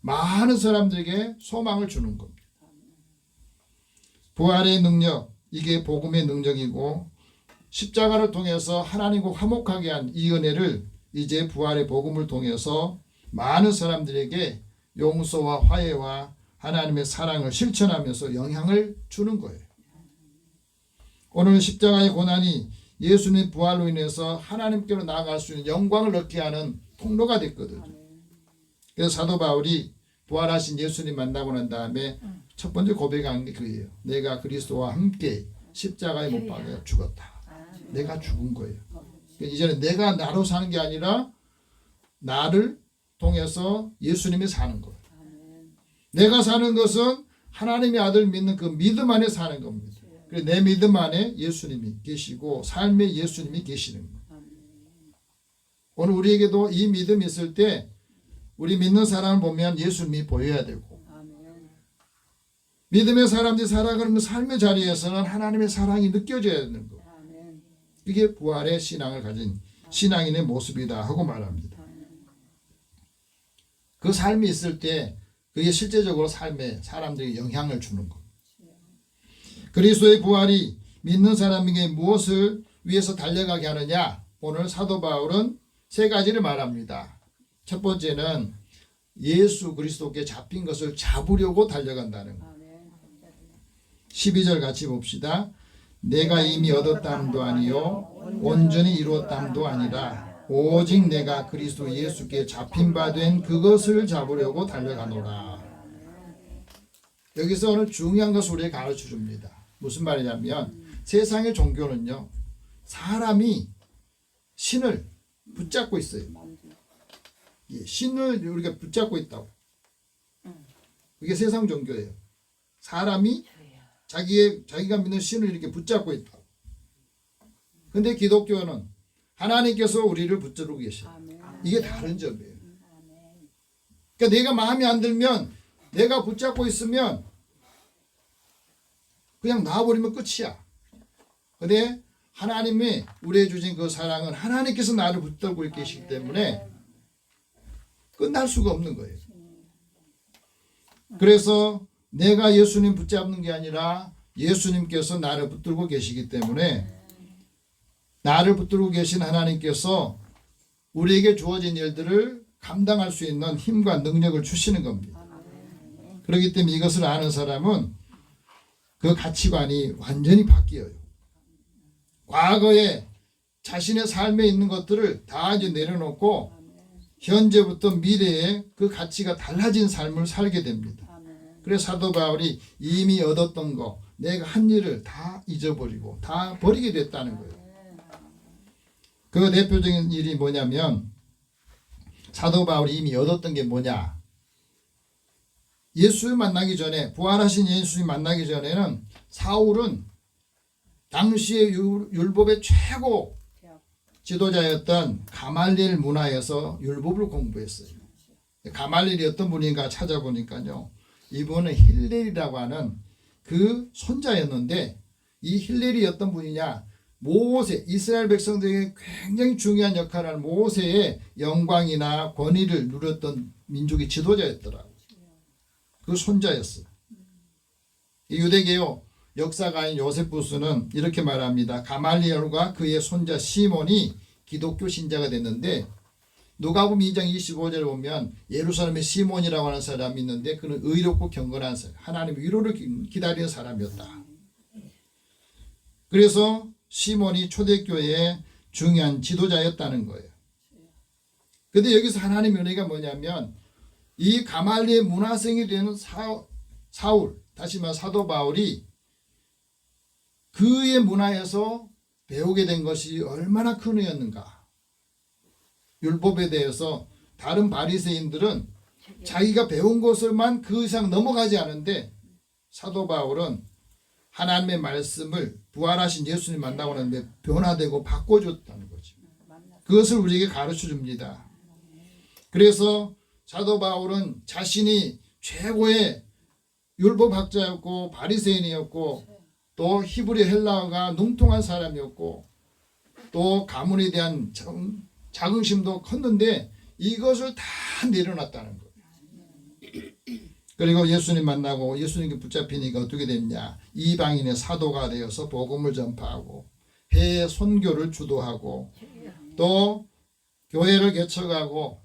많은 사람들에게 소망을 주는 겁니다. 부활의 능력, 이게 복음의 능력이고 십자가를 통해서 하나님과 화목하게 한 이 은혜를 이제 부활의 복음을 통해서 많은 사람들에게 용서와 화해와 하나님의 사랑을 실천하면서 영향을 주는 거예요. 오늘 십자가의 고난이 예수님의 부활로 인해서 하나님께로 나아갈 수 있는 영광을 얻게 하는 통로가 됐거든요. 그래서 사도 바울이 부활하신 예수님 만나고 난 다음에 첫 번째 고백한 게 그거예요. 내가 그리스도와 함께 십자가에 못 박혀 죽었다. 내가 죽은 거예요. 이제는 내가 나로 사는 게 아니라 나를 통해서 예수님이 사는 거예요. 내가 사는 것은 하나님의 아들 믿는 그 믿음 안에 사는 겁니다. 그래서 내 믿음 안에 예수님이 계시고 삶에 예수님이 계시는 거예요. 오늘 우리에게도 이 믿음이 있을 때 우리 믿는 사람을 보면 예수님이 보여야 되고, 믿음의 사람들이 살아가는 그 삶의 자리에서는 하나님의 사랑이 느껴져야 되는 거예요. 이게 부활의 신앙을 가진 신앙인의 모습이다 하고 말합니다. 그 삶이 있을 때 그게 실제적으로 삶에 사람들에게 영향을 주는 겁니다. 그리스도의 부활이 믿는 사람에게 무엇을 위해서 달려가게 하느냐? 오늘 사도 바울은 세 가지를 말합니다. 첫 번째는 예수 그리스도께 잡힌 것을 잡으려고 달려간다는 것. 12절 같이 봅시다. 내가 이미 얻었담도 아니요 온전히 이루었담도 아니라 오직 내가 그리스도 예수께 잡힌 바 된 그것을 잡으려고 달려가노라. 여기서 오늘 중요한 것을 우리에게 가르쳐 줍니다. 무슨 말이냐면 세상의 종교는요, 사람이 신을 붙잡고 있어요. 예, 신을 우리가 붙잡고 있다고. 그게 세상 종교예요. 사람이 자기가 믿는 신을 이렇게 붙잡고 있다고. 근데 기독교는 하나님께서 우리를 붙잡고 계셔요. 이게 다른 점이에요. 그러니까 내가 마음에 안 들면, 내가 붙잡고 있으면 그냥 놔버리면 끝이야. 근데 하나님이 우리에게 주신 그 사랑은 하나님께서 나를 붙들고 계시기 때문에 끝날 수가 없는 거예요. 그래서 내가 예수님 붙잡는 게 아니라 예수님께서 나를 붙들고 계시기 때문에 나를 붙들고 계신 하나님께서 우리에게 주어진 일들을 감당할 수 있는 힘과 능력을 주시는 겁니다. 그렇기 때문에 이것을 아는 사람은 그 가치관이 완전히 바뀌어요. 과거에 자신의 삶에 있는 것들을 다 이제 내려놓고 현재부터 미래에 그 가치가 달라진 삶을 살게 됩니다. 그래서 사도 바울이 이미 얻었던 거, 내가 한 일을 다 잊어버리고 다 버리게 됐다는 거예요. 그 대표적인 일이 뭐냐면 사도 바울이 이미 얻었던 게 뭐냐? 예수 만나기 전에, 부활하신 예수님 만나기 전에는 사울은 당시의 율법의 최고 지도자였던 가말리엘 문화에서 율법을 공부했어요. 가말리엘이 어떤 분인가 찾아보니까요, 이분은 힐렐이라고 하는 그 손자였는데, 이 힐렐이 어떤 분이냐? 모세, 이스라엘 백성들에게 굉장히 중요한 역할을 하는 모세의 영광이나 권위를 누렸던 민족의 지도자였더라고요. 그 손자였어요. 이 유대개요 역사가인 요세푸스는 이렇게 말합니다. 가말리엘과 그의 손자 시몬이 기독교 신자가 됐는데, 누가복음 2장 25절에 보면 예루살렘에 시몬이라고 하는 사람이 있는데 그는 의롭고 경건한 사람, 하나님의 위로를 기다리는 사람이었다. 그래서 시몬이 초대교회의 중요한 지도자였다는 거예요. 그런데 여기서 하나님의 은혜가 뭐냐면 이 가말리엘 문화생이 되는 사울, 다시 말해 사도 바울이 그의 문화에서 배우게 된 것이 얼마나 큰 은혜였는가. 율법에 대해서 다른 바리새인들은 자기가 배운 것을만 그 이상 넘어가지 않은데, 사도 바울은 하나님의 말씀을 부활하신 예수님 만나고 나는데 변화되고 바꿔줬다는 거죠. 그것을 우리에게 가르쳐 줍니다. 그래서 사도 바울은 자신이 최고의 율법학자였고 바리새인이었고 또 히브리 헬라어가 능통한 사람이었고 또 가문에 대한 자긍심도 컸는데 이것을 다 내려놨다는 거예요. 그리고 예수님 만나고 예수님께 붙잡히니까 어떻게 됐냐? 이방인의 사도가 되어서 복음을 전파하고 해외 선교를 주도하고 또 교회를 개척하고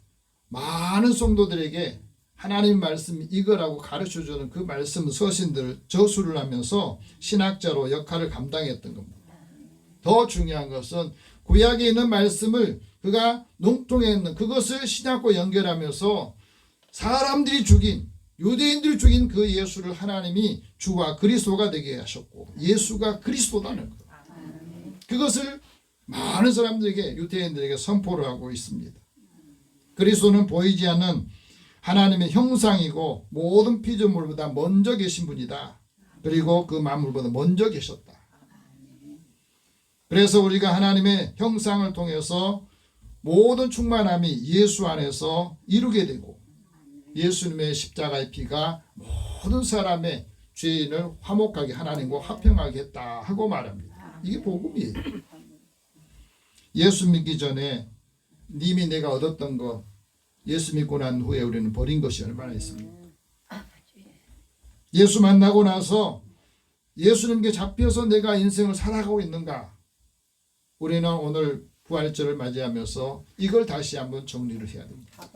많은 성도들에게 하나님 말씀 이거라고 가르쳐주는 그 말씀 서신들을 저수를 하면서 신학자로 역할을 감당했던 겁니다. 더 중요한 것은 구약에 있는 말씀을 그가 농통했는 그것을 신약과 연결하면서 사람들이 죽인 유대인들이 죽인 그 예수를 하나님이 주와 그리스도가 되게 하셨고 예수가 그리스도다는 것. 그것을 많은 사람들에게 유대인들에게 선포를 하고 있습니다. 그리스도는 보이지 않는 하나님의 형상이고 모든 피조물보다 먼저 계신 분이다. 그리고 그 만물보다 먼저 계셨다. 그래서 우리가 하나님의 형상을 통해서 모든 충만함이 예수 안에서 이루게 되고 예수님의 십자가의 피가 모든 사람의 죄인을 화목하게 하나님과 화평하게 했다 하고 말합니다. 이게 복음이에요. 예수 믿기 전에 님이 내가 얻었던 것 예수 믿고 난 후에 우리는 버린 것이 얼마나 있습니까? 예수 만나고 나서 예수님께 잡혀서 내가 인생을 살아가고 있는가? 우리는 오늘 부활절을 맞이하면서 이걸 다시 한번 정리를 해야 됩니다.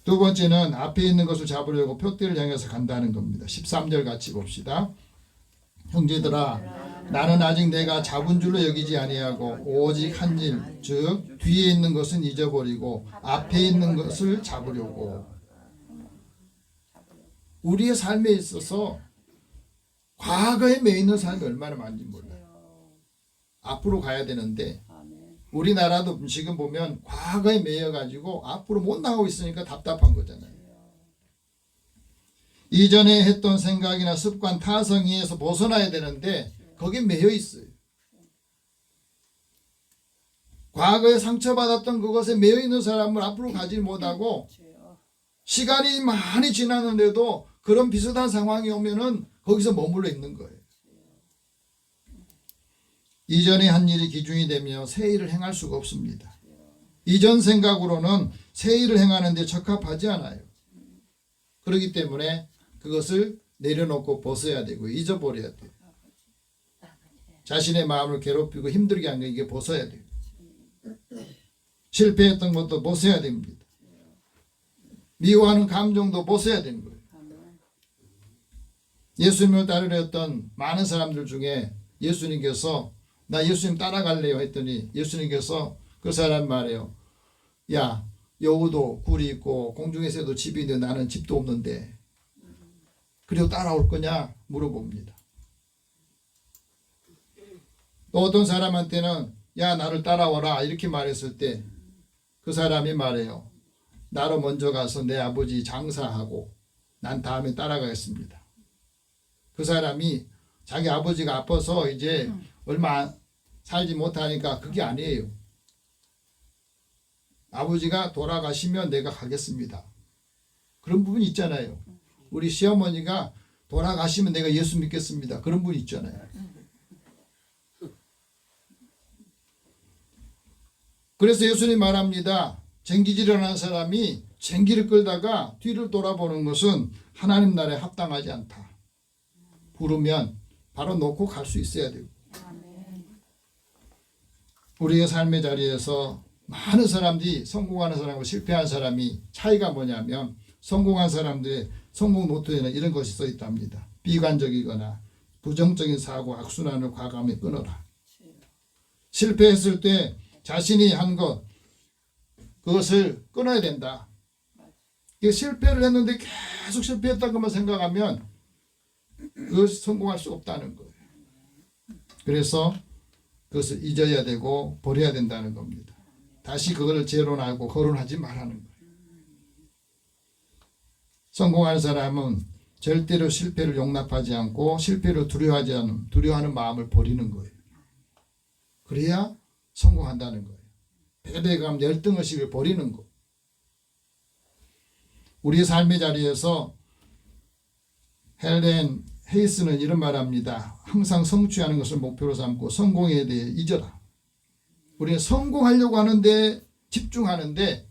두 번째는 앞에 있는 것을 잡으려고 표대를 향해서 간다는 겁니다. 13절 같이 봅시다. 형제들아 나는 아직 내가 잡은 줄로 여기지 아니하고 오직 한 일 즉 뒤에 있는 것은 잊어버리고 앞에 있는 것을 잡으려고. 우리의 삶에 있어서 과거에 매여 있는 사람이 얼마나 많은지 몰라요. 앞으로 가야 되는데 우리나라도 지금 보면 과거에 매여가지고 앞으로 못 나가고 있으니까 답답한 거잖아요. 이전에 했던 생각이나 습관, 타성에서 벗어나야 되는데 거기에 매여 있어요. 과거에 상처받았던 그것에 매여 있는 사람을 앞으로 가지 못하고 시간이 많이 지났는데도 그런 비슷한 상황이 오면은 거기서 머물러 있는 거예요. 이전에 한 일이 기준이 되며 새 일을 행할 수가 없습니다. 이전 생각으로는 새 일을 행하는 데 적합하지 않아요. 그렇기 때문에 그것을 내려놓고 벗어야 되고 잊어버려야 돼요. 자신의 마음을 괴롭히고 힘들게 한 거 이게 벗어야 돼요. 실패했던 것도 벗어야 됩니다. 미워하는 감정도 벗어야 되는 거예요. 예수님을 따르려 했던 많은 사람들 중에 예수님께서 나 예수님 따라갈래요 했더니 예수님께서 그 사람 말해요. 야 여우도 굴이 있고 공중에 새도 집이 있는데 나는 집도 없는데 그리고 따라올 거냐 물어봅니다. 또 어떤 사람한테는 야 나를 따라와라 이렇게 말했을 때 그 사람이 말해요. 나로 먼저 가서 내 아버지 장사하고 난 다음에 따라가겠습니다. 그 사람이 자기 아버지가 아파서 이제 얼마 살지 못하니까 그게 아니에요. 아버지가 돌아가시면 내가 가겠습니다. 그런 부분이 있잖아요. 우리 시어머니가 돌아가시면 내가 예수 믿겠습니다. 그런 분이 있잖아요. 그래서 예수님 말합니다. 쟁기질을 하는 사람이 쟁기를 끌다가 뒤를 돌아보는 것은 하나님 나라에 합당하지 않다. 부르면 바로 놓고 갈 수 있어야 되고. 우리의 삶의 자리에서 많은 사람들이 성공하는 사람과 실패한 사람이 차이가 뭐냐면 성공한 사람들의 성공 노트에는 이런 것이 써 있답니다. 비관적이거나 부정적인 사고, 악순환을 과감히 끊어라. 실패했을 때 자신이 한 것 그것을 끊어야 된다. 실패를 했는데 계속 실패했다고만 생각하면 그것이 성공할 수 없다는 거예요. 그래서 그것을 잊어야 되고 버려야 된다는 겁니다. 다시 그걸 재론하고 거론하지 말라는 거예요. 성공한 사람은 절대로 실패를 용납하지 않고 실패를 두려워하는 마음을 버리는 거예요. 그래야 성공한다는 거예요. 패배감, 열등의식을 버리는 거. 우리의 삶의 자리에서 헬렌 헤이스는 이런 말합니다. 항상 성취하는 것을 목표로 삼고 성공에 대해 잊어라. 우리는 성공하려고 하는데 집중하는데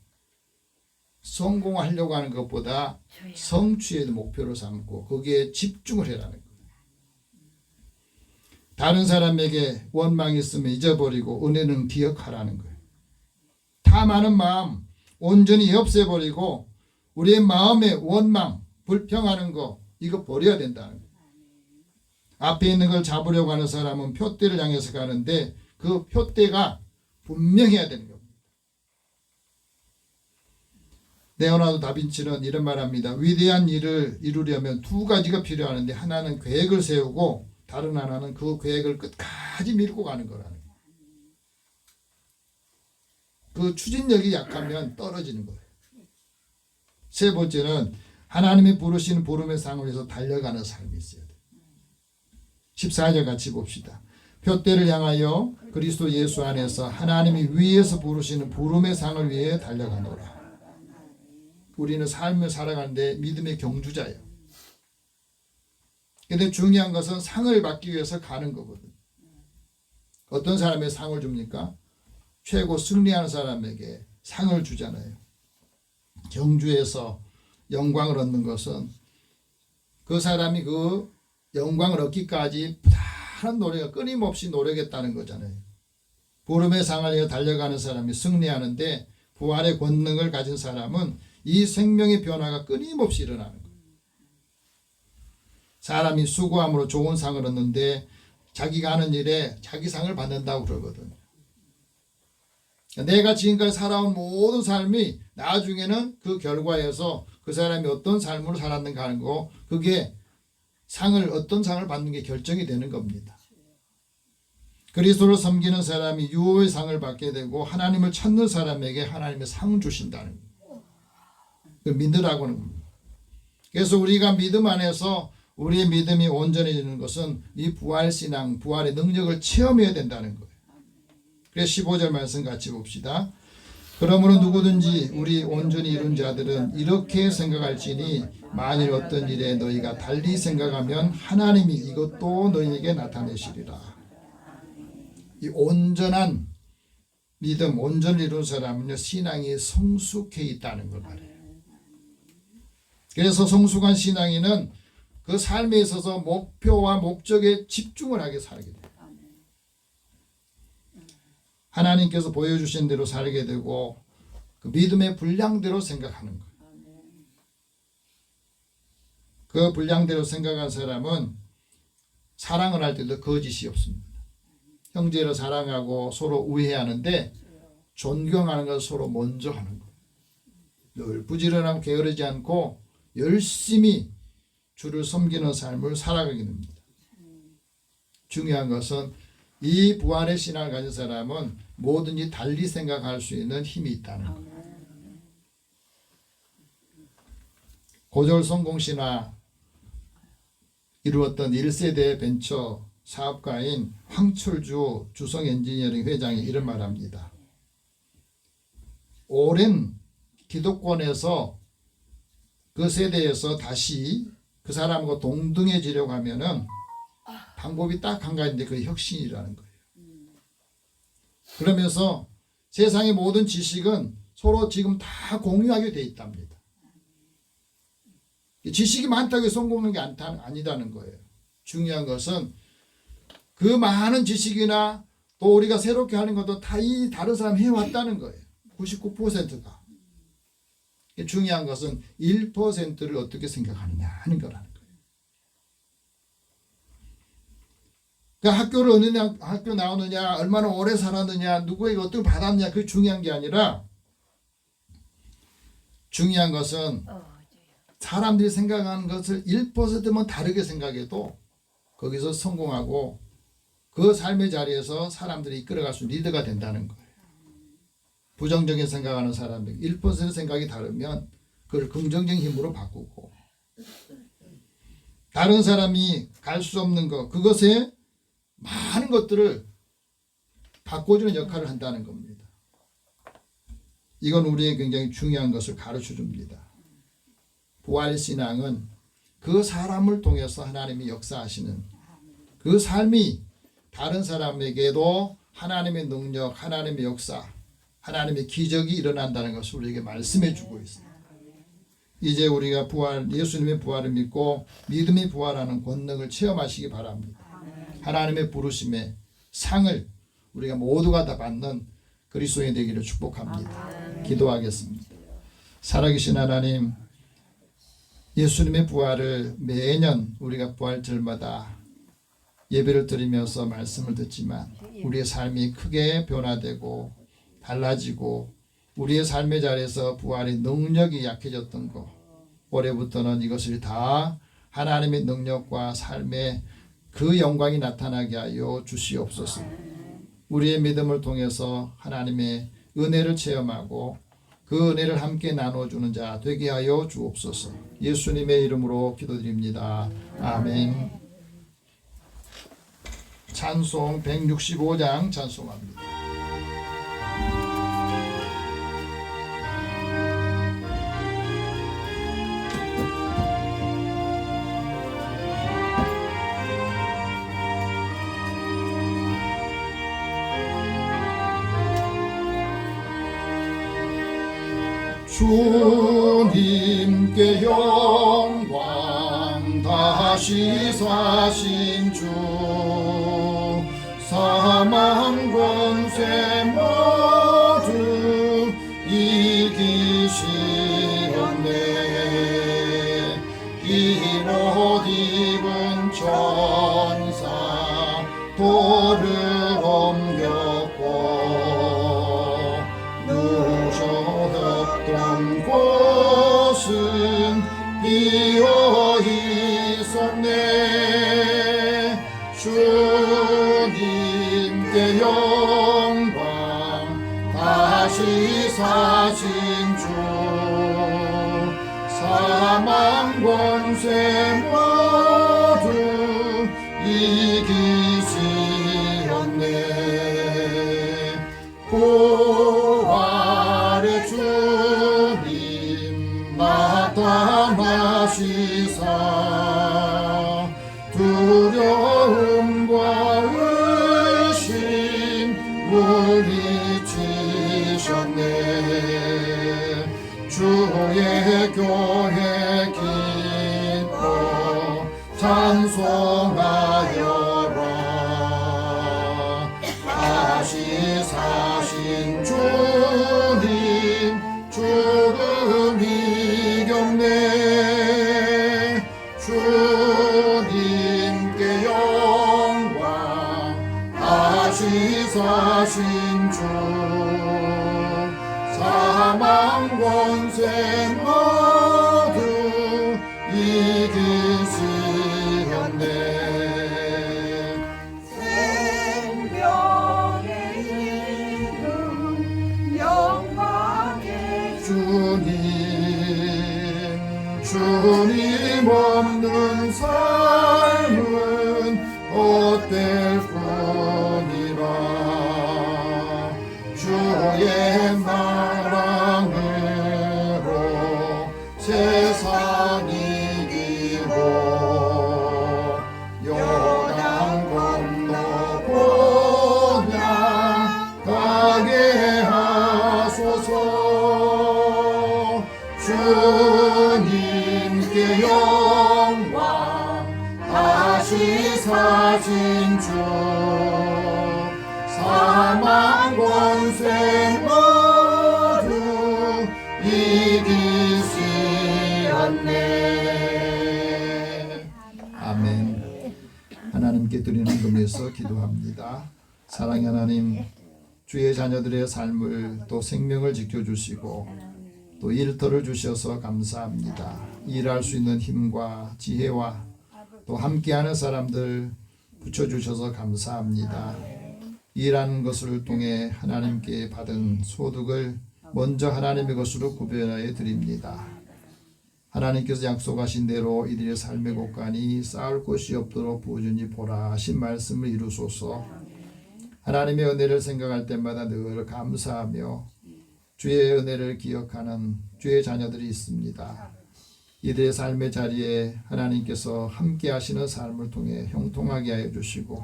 성공하려고 하는 것보다 성취에 목표로 삼고 거기에 집중을 해라는 거예요. 다른 사람에게 원망이 있으면 잊어버리고 은혜는 기억하라는 거예요. 탐하는 마음 온전히 없애버리고 우리의 마음의 원망, 불평하는 거 이거 버려야 된다는 거예요. 앞에 있는 걸 잡으려고 하는 사람은 표대를 향해서 가는데 그 표대가 분명해야 되는 겁니다. 레오나르도 다빈치는 이런 말합니다. 위대한 일을 이루려면 두 가지가 필요하는데 하나는 계획을 세우고 다른 하나는 그 계획을 끝까지 밀고 가는 거라는 거예요. 그 추진력이 약하면 떨어지는 거예요. 세 번째는 하나님이 부르시는 부름의 상을 위해서 달려가는 삶이 있어야 돼요. 14절 같이 봅시다. 표대를 향하여 그리스도 예수 안에서 하나님이 위에서 부르시는 부름의 상을 위해 달려가노라. 우리는 삶을 살아가는데 믿음의 경주자예요. 근데 중요한 것은 상을 받기 위해서 가는 거거든. 어떤 사람에게 상을 줍니까? 최고 승리하는 사람에게 상을 주잖아요. 경주에서 영광을 얻는 것은 그 사람이 그 영광을 얻기까지 부단한 노력을 끊임없이 노력했다는 거잖아요. 부름의 상을 위해 달려가는 사람이 승리하는데 부활의 권능을 가진 사람은 이 생명의 변화가 끊임없이 일어나는 거예요. 사람이 수고함으로 좋은 상을 얻는데 자기가 하는 일에 자기 상을 받는다고 그러거든요. 내가 지금까지 살아온 모든 삶이 나중에는 그 결과에서 그 사람이 어떤 삶으로 살았는가 하는 거, 그게 어떤 상을 받는 게 결정이 되는 겁니다. 그리스도를 섬기는 사람이 유호의 상을 받게 되고 하나님을 찾는 사람에게 하나님의 상 주신다는 거예요. 그 믿으라고는 겁니다. 그래서 우리가 믿음 안에서 우리의 믿음이 온전해지는 것은 이 부활신앙, 부활의 능력을 체험해야 된다는 거예요. 그래서 15절 말씀 같이 봅시다. 그러므로 누구든지 우리 온전히 이룬 자들은 이렇게 생각할지니 만일 어떤 일에 너희가 달리 생각하면 하나님이 이것도 너희에게 나타내시리라. 이 온전한 믿음, 온전히 이룬 사람은요, 신앙이 성숙해 있다는 걸 말해요. 그래서 성숙한 신앙인은 그 삶에 있어서 목표와 목적에 집중을 하게 살게 돼요. 하나님께서 보여주신 대로 살게 되고 그 믿음의 분량대로 생각하는 거예요. 그 분량대로 생각한 사람은 사랑을 할 때도 거짓이 없습니다. 형제를 사랑하고 서로 우애하는데 존경하는 것을 서로 먼저 하는 거예요. 늘 부지런하고 게으르지 않고 열심히 주를 섬기는 삶을 살아가게 됩니다. 중요한 것은 이 부활의 신앙을 가진 사람은 뭐든지 달리 생각할 수 있는 힘이 있다는 거예요. 고졸 성공시나 이루었던 1세대 벤처 사업가인 황철주 주성 엔지니어링 회장이 이런 말을 합니다. 오랜 기득권에서 그 세대에서 다시 그 사람과 동등해지려고 하면은 방법이 딱 한 가지인데 그게 혁신이라는 거예요. 그러면서 세상의 모든 지식은 서로 지금 다 공유하게 돼 있답니다. 지식이 많다고 해서 성공하는 게 아니다는 거예요. 중요한 것은 그 많은 지식이나 또 우리가 새롭게 하는 것도 다 이 다른 사람 해왔다는 거예요. 99%가. 중요한 것은 1%를 어떻게 생각하느냐 하는 거라는 거예요. 그러니까 학교를 어느 학교 나오느냐, 얼마나 오래 살았느냐, 누구에게 어떻게 받았느냐, 그게 중요한 게 아니라 중요한 것은 사람들이 생각하는 것을 1%만 다르게 생각해도 거기서 성공하고 그 삶의 자리에서 사람들이 이끌어갈 수 있는 리더가 된다는 거예요. 부정적인 생각하는 사람에게 1% 생각이 다르면 그걸 긍정적인 힘으로 바꾸고 다른 사람이 갈 수 없는 것, 그것에 많은 것들을 바꿔주는 역할을 한다는 겁니다. 이건 우리에게 굉장히 중요한 것을 가르쳐 줍니다. 부활신앙은 그 사람을 통해서 하나님이 역사하시는 그 삶이 다른 사람에게도 하나님의 능력, 하나님의 역사, 하나님의 기적이 일어난다는 것을 우리에게 말씀해 주고 있습니다. 이제 우리가 예수님의 부활을 믿고 믿음이 부활하는 권능을 체험하시기 바랍니다. 하나님의 부르심의 상을 우리가 모두가 다 받는 그리스도인이 되기를 축복합니다. 기도하겠습니다. 살아계신 하나님, 예수님의 부활을 매년 우리가 부활절마다 예배를 드리면서 말씀을 듣지만 우리의 삶이 크게 변화되고 달라지고 우리의 삶의 자리에서 부활의 능력이 약해졌던 것, 올해부터는 이것을 다 하나님의 능력과 삶의 그 영광이 나타나게 하여 주시옵소서. 우리의 믿음을 통해서 하나님의 은혜를 체험하고 그 은혜를 함께 나눠주는 자 되게 하여 주옵소서. 예수님의 이름으로 기도드립니다. 아멘. 찬송 165장 찬송합니다. 주님께 영광 다시 사신 주 사망 권세 모두 이기시었네 흰옷 입은 천사 돌을 옮겼고 누우셨던 곳은 비어 있었네 주님께 영광 다시 사신 주 사망 권세 모두 이기시었네 부활의 주님 나타나시사 두려움과 의심 물리치셨네 주의 교회 기뻐 찬송하여라 다시 사신 주님 죽음 이겼네 주님께 영광 다시 사신 주 사망 권세 모두 이기시었네 생명의 이름 영광의 주님 없는 삶은 헛될 뿐이라 주의 사랑으로 세상 이기고 요단 건너 본향 가게 하소서 주님께 영광 다시 사신 주 사망 권세 모두 이기시었네 아멘 하나님께 드리는 금에서 기도합니다 사랑의 하나님 주의 자녀들의 삶을 또 생명을 지켜주시고 또 일터를 주셔서 감사합니다 일할 수 있는 힘과 지혜와 또 함께하는 사람들 붙여주셔서 감사합니다 일하는 것을 통해 하나님께 받은 소득을 먼저 하나님의 것으로 구별하여 드립니다. 하나님께서 약속하신 대로 이들의 삶의 곳간이 쌓을 곳이 없도록 부지런히 보라 하신 말씀을 이루소서. 하나님의 은혜를 생각할 때마다 늘 감사하며 주의 은혜를 기억하는 주의 자녀들이 있습니다. 이들의 삶의 자리에 하나님께서 함께 하시는 삶을 통해 형통하게 하여 주시고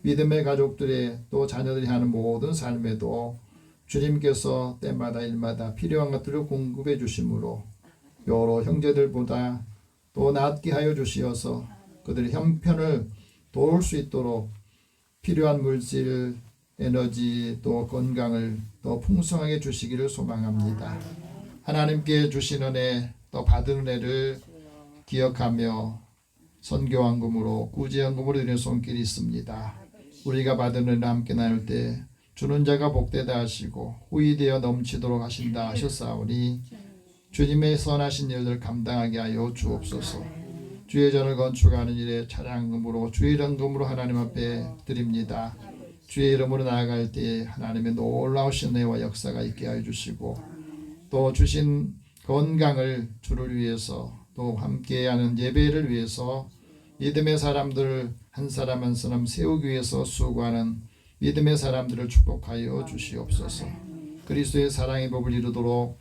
믿음의 가족들의 또 자녀들이 하는 모든 삶에도 주님께서 때마다 일마다 필요한 것들을 공급해 주심으로 여러 형제들보다 또 낫게 하여 주시어서 그들의 형편을 도울 수 있도록 필요한 물질, 에너지 또 건강을 더 풍성하게 주시기를 소망합니다. 하나님께 주신 은혜 또 받은 은혜를 기억하며 선교헌금으로 구제헌금으로 드리는 손길이 있습니다. 우리가 받은 은혜를 함께 나눌 때 주는 자가 복되다 하시고 후히되어 넘치도록 하신다 하셨사오니 주님의 선하신 일을 감당하게 하여 주옵소서. 주의 전을 건축하는 일에 차량금으로 주의 이름으로 하나님 앞에 드립니다. 주의 이름으로 나아갈 때 하나님의 놀라우신 은혜와 역사가 있게 하여 주시고 또 주신 건강을 주를 위해서 또 함께하는 예배를 위해서 믿음의 사람들 한 사람 한 사람 세우기 위해서 수고하는 믿음의 사람들을 축복하여 주시옵소서. 그리스도의 사랑의 법을 이루도록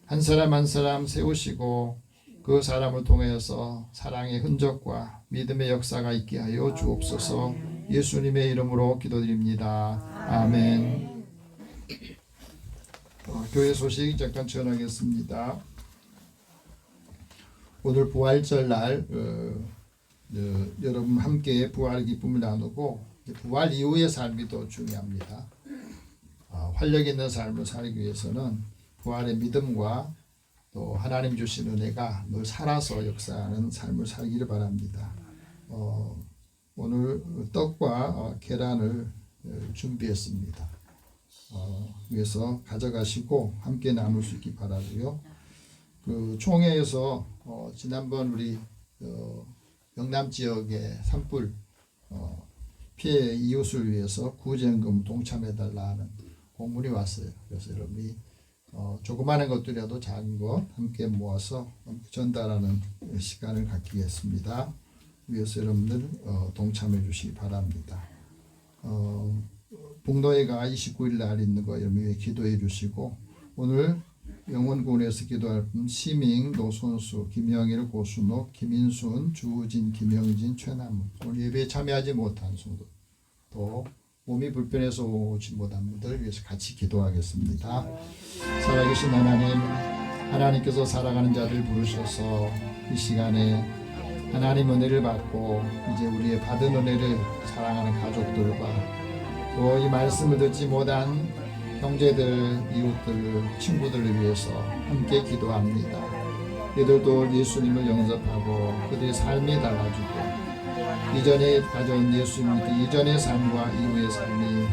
한 사람 한 사람 세우시고 그 사람을 통해서 사랑의 흔적과 믿음의 역사가 있게 하여 주옵소서. 예수님의 이름으로 기도드립니다. 아멘. 교회 소식 잠깐 전하겠습니다. 오늘 부활절 날 여러분 함께 부활의 기쁨을 나누고 부활 이후의 삶이 더 중요합니다. 활력 있는 삶을 살기 위해서는 부활의 믿음과 또 하나님 주신 은혜가 늘 살아서 역사하는 삶을 살기를 바랍니다. 오늘 떡과 계란을 준비했습니다. 위해서 가져가시고 함께 나눌 수 있기 바라고요. 그 총회에서 지난번 우리 영남 지역의 산불 피해 이웃을 위해서 구제연금 동참해달라는 공문이 왔어요. 그래서 여러분이 조그마한 것들이라도 작은 것 함께 모아서 전달하는 시간을 갖기겠습니다. 위해서 여러분들 동참해 주시기 바랍니다. 북노회가 29일 날 있는 거 여러분이 기도해 주시고 오늘 영원군에서 기도할 분 시밍, 노선수, 김영일, 고순옥, 김인순, 주우진, 김영진, 최남우 오늘 예배에 참여하지 못한 성도 또 몸이 불편해서 오지 못한 분들을 위해서 같이 기도하겠습니다. 살아계신 하나님, 하나님께서 살아가는 자들 부르셔서 이 시간에 하나님 은혜를 받고 이제 우리의 받은 은혜를 사랑하는 가족들과 또 이 말씀을 듣지 못한 형제들, 이웃들, 친구들을 위해서 함께 기도합니다. 이들도 예수님을 영접하고 그들의 삶이 달라지고 이전에 가져온 예수님 믿기 이전의 삶과 이후의 삶이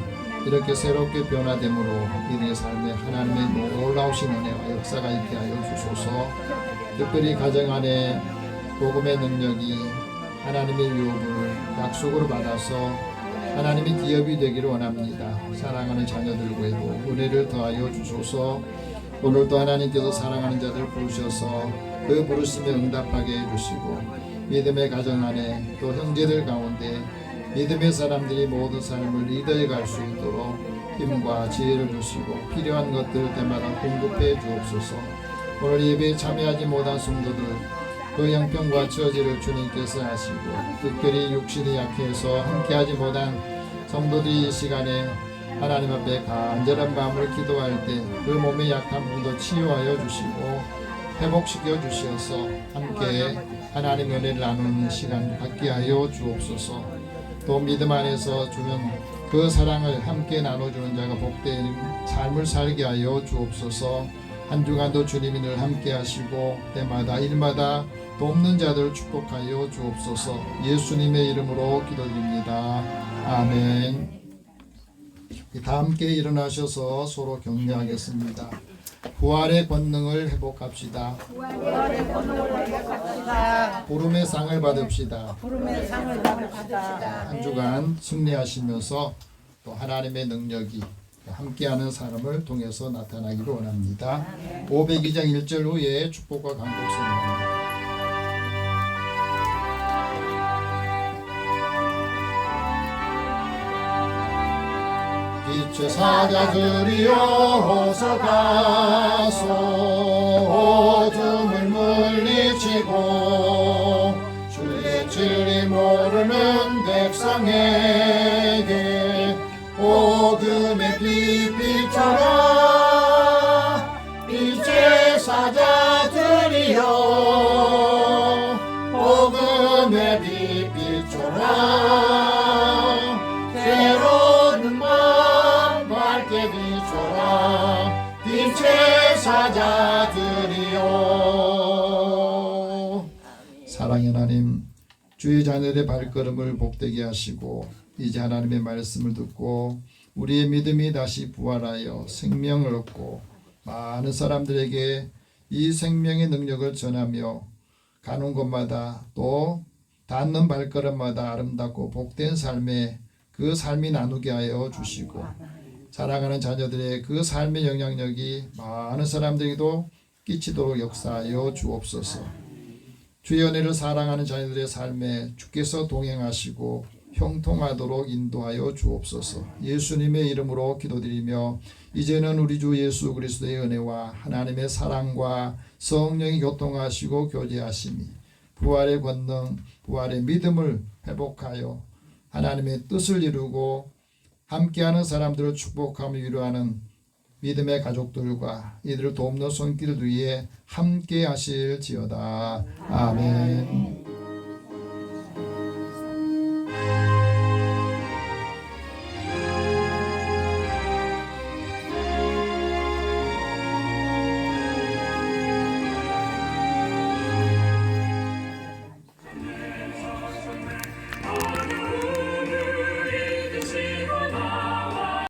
이렇게 새롭게 변화됨으로 이들의 삶에 하나님의 놀라우신 은혜와 역사가 있게 하여 주소서. 특별히 가정 안에 복음의 능력이 하나님의 유업을 약속으로 받아서 하나님의 기업이 되기를 원합니다. 사랑하는 자녀들과도 은혜를 더하여 주소서. 오늘도 하나님께서 사랑하는 자들 부르셔서 그 부르심에 응답하게 해주시고 믿음의 가정 안에 또 형제들 가운데 믿음의 사람들이 모든 삶을 리더해 갈 수 있도록 힘과 지혜를 주시고 필요한 것들 때마다 공급해 주옵소서. 오늘 예배에 참여하지 못한 성도들 그 형편과 처지를 주님께서 하시고 특별히 육신이 약해서 함께하지 못한 성도들이 이 시간에 하나님 앞에 간절한 마음을 기도할 때 그 몸의 약한 부분도 치유하여 주시고 회복시켜 주셔서 함께 하나님 은혜를 나누는 시간 갖게 하여 주옵소서. 또 믿음 안에서 주는 그 사랑을 함께 나눠주는 자가 복된 삶을 살게 하여 주옵소서. 한 주간도 주님이 늘 함께 하시고 때마다 일마다 돕는 자들을 축복하여 주옵소서. 예수님의 이름으로 기도드립니다. 아멘. 다 함께 일어나셔서 서로 격려하겠습니다. 부활의 권능을 회복합시다. 부름의 상을 받읍시다. 한 주간 승리하시면서 또 하나님의 능력이 함께하는 사람을 통해서 나타나기를 원합니다. 502장 1절 후에 축복과 간곡 선언합니다. 빛의 사자들이여 어서 가소 어둠을 물리치고 주의 진리 모르는 백성에게 복음의 빛 비춰라. 빛의 사자들이여 복음의 빛 비춰라. 새로운 밤 밝게 비춰라. 빛의 사자들이여. 사랑의 하나님, 주의 자녀들의 발걸음을 복되게 하시고 이제 하나님의 말씀을 듣고 우리의 믿음이 다시 부활하여 생명을 얻고 많은 사람들에게 이 생명의 능력을 전하며 가는 곳마다 또 닿는 발걸음마다 아름답고 복된 삶에 그 삶이 나누게 하여 주시고 사랑하는 자녀들의 그 삶의 영향력이 많은 사람들에게도 끼치도록 역사하여 주옵소서. 주의 은혜를 사랑하는 자녀들의 삶에 주께서 동행하시고 형통하도록 인도하여 주옵소서. 예수님의 이름으로 기도드리며 이제는 우리 주 예수 그리스도의 은혜와 하나님의 사랑과 성령이 교통하시고 교제하심이 부활의 권능, 부활의 믿음을 회복하여 하나님의 뜻을 이루고 함께하는 사람들을 축복하며 위로하는 믿음의 가족들과 이들을 돕는 손길 위에 함께 하실지어다. 아멘.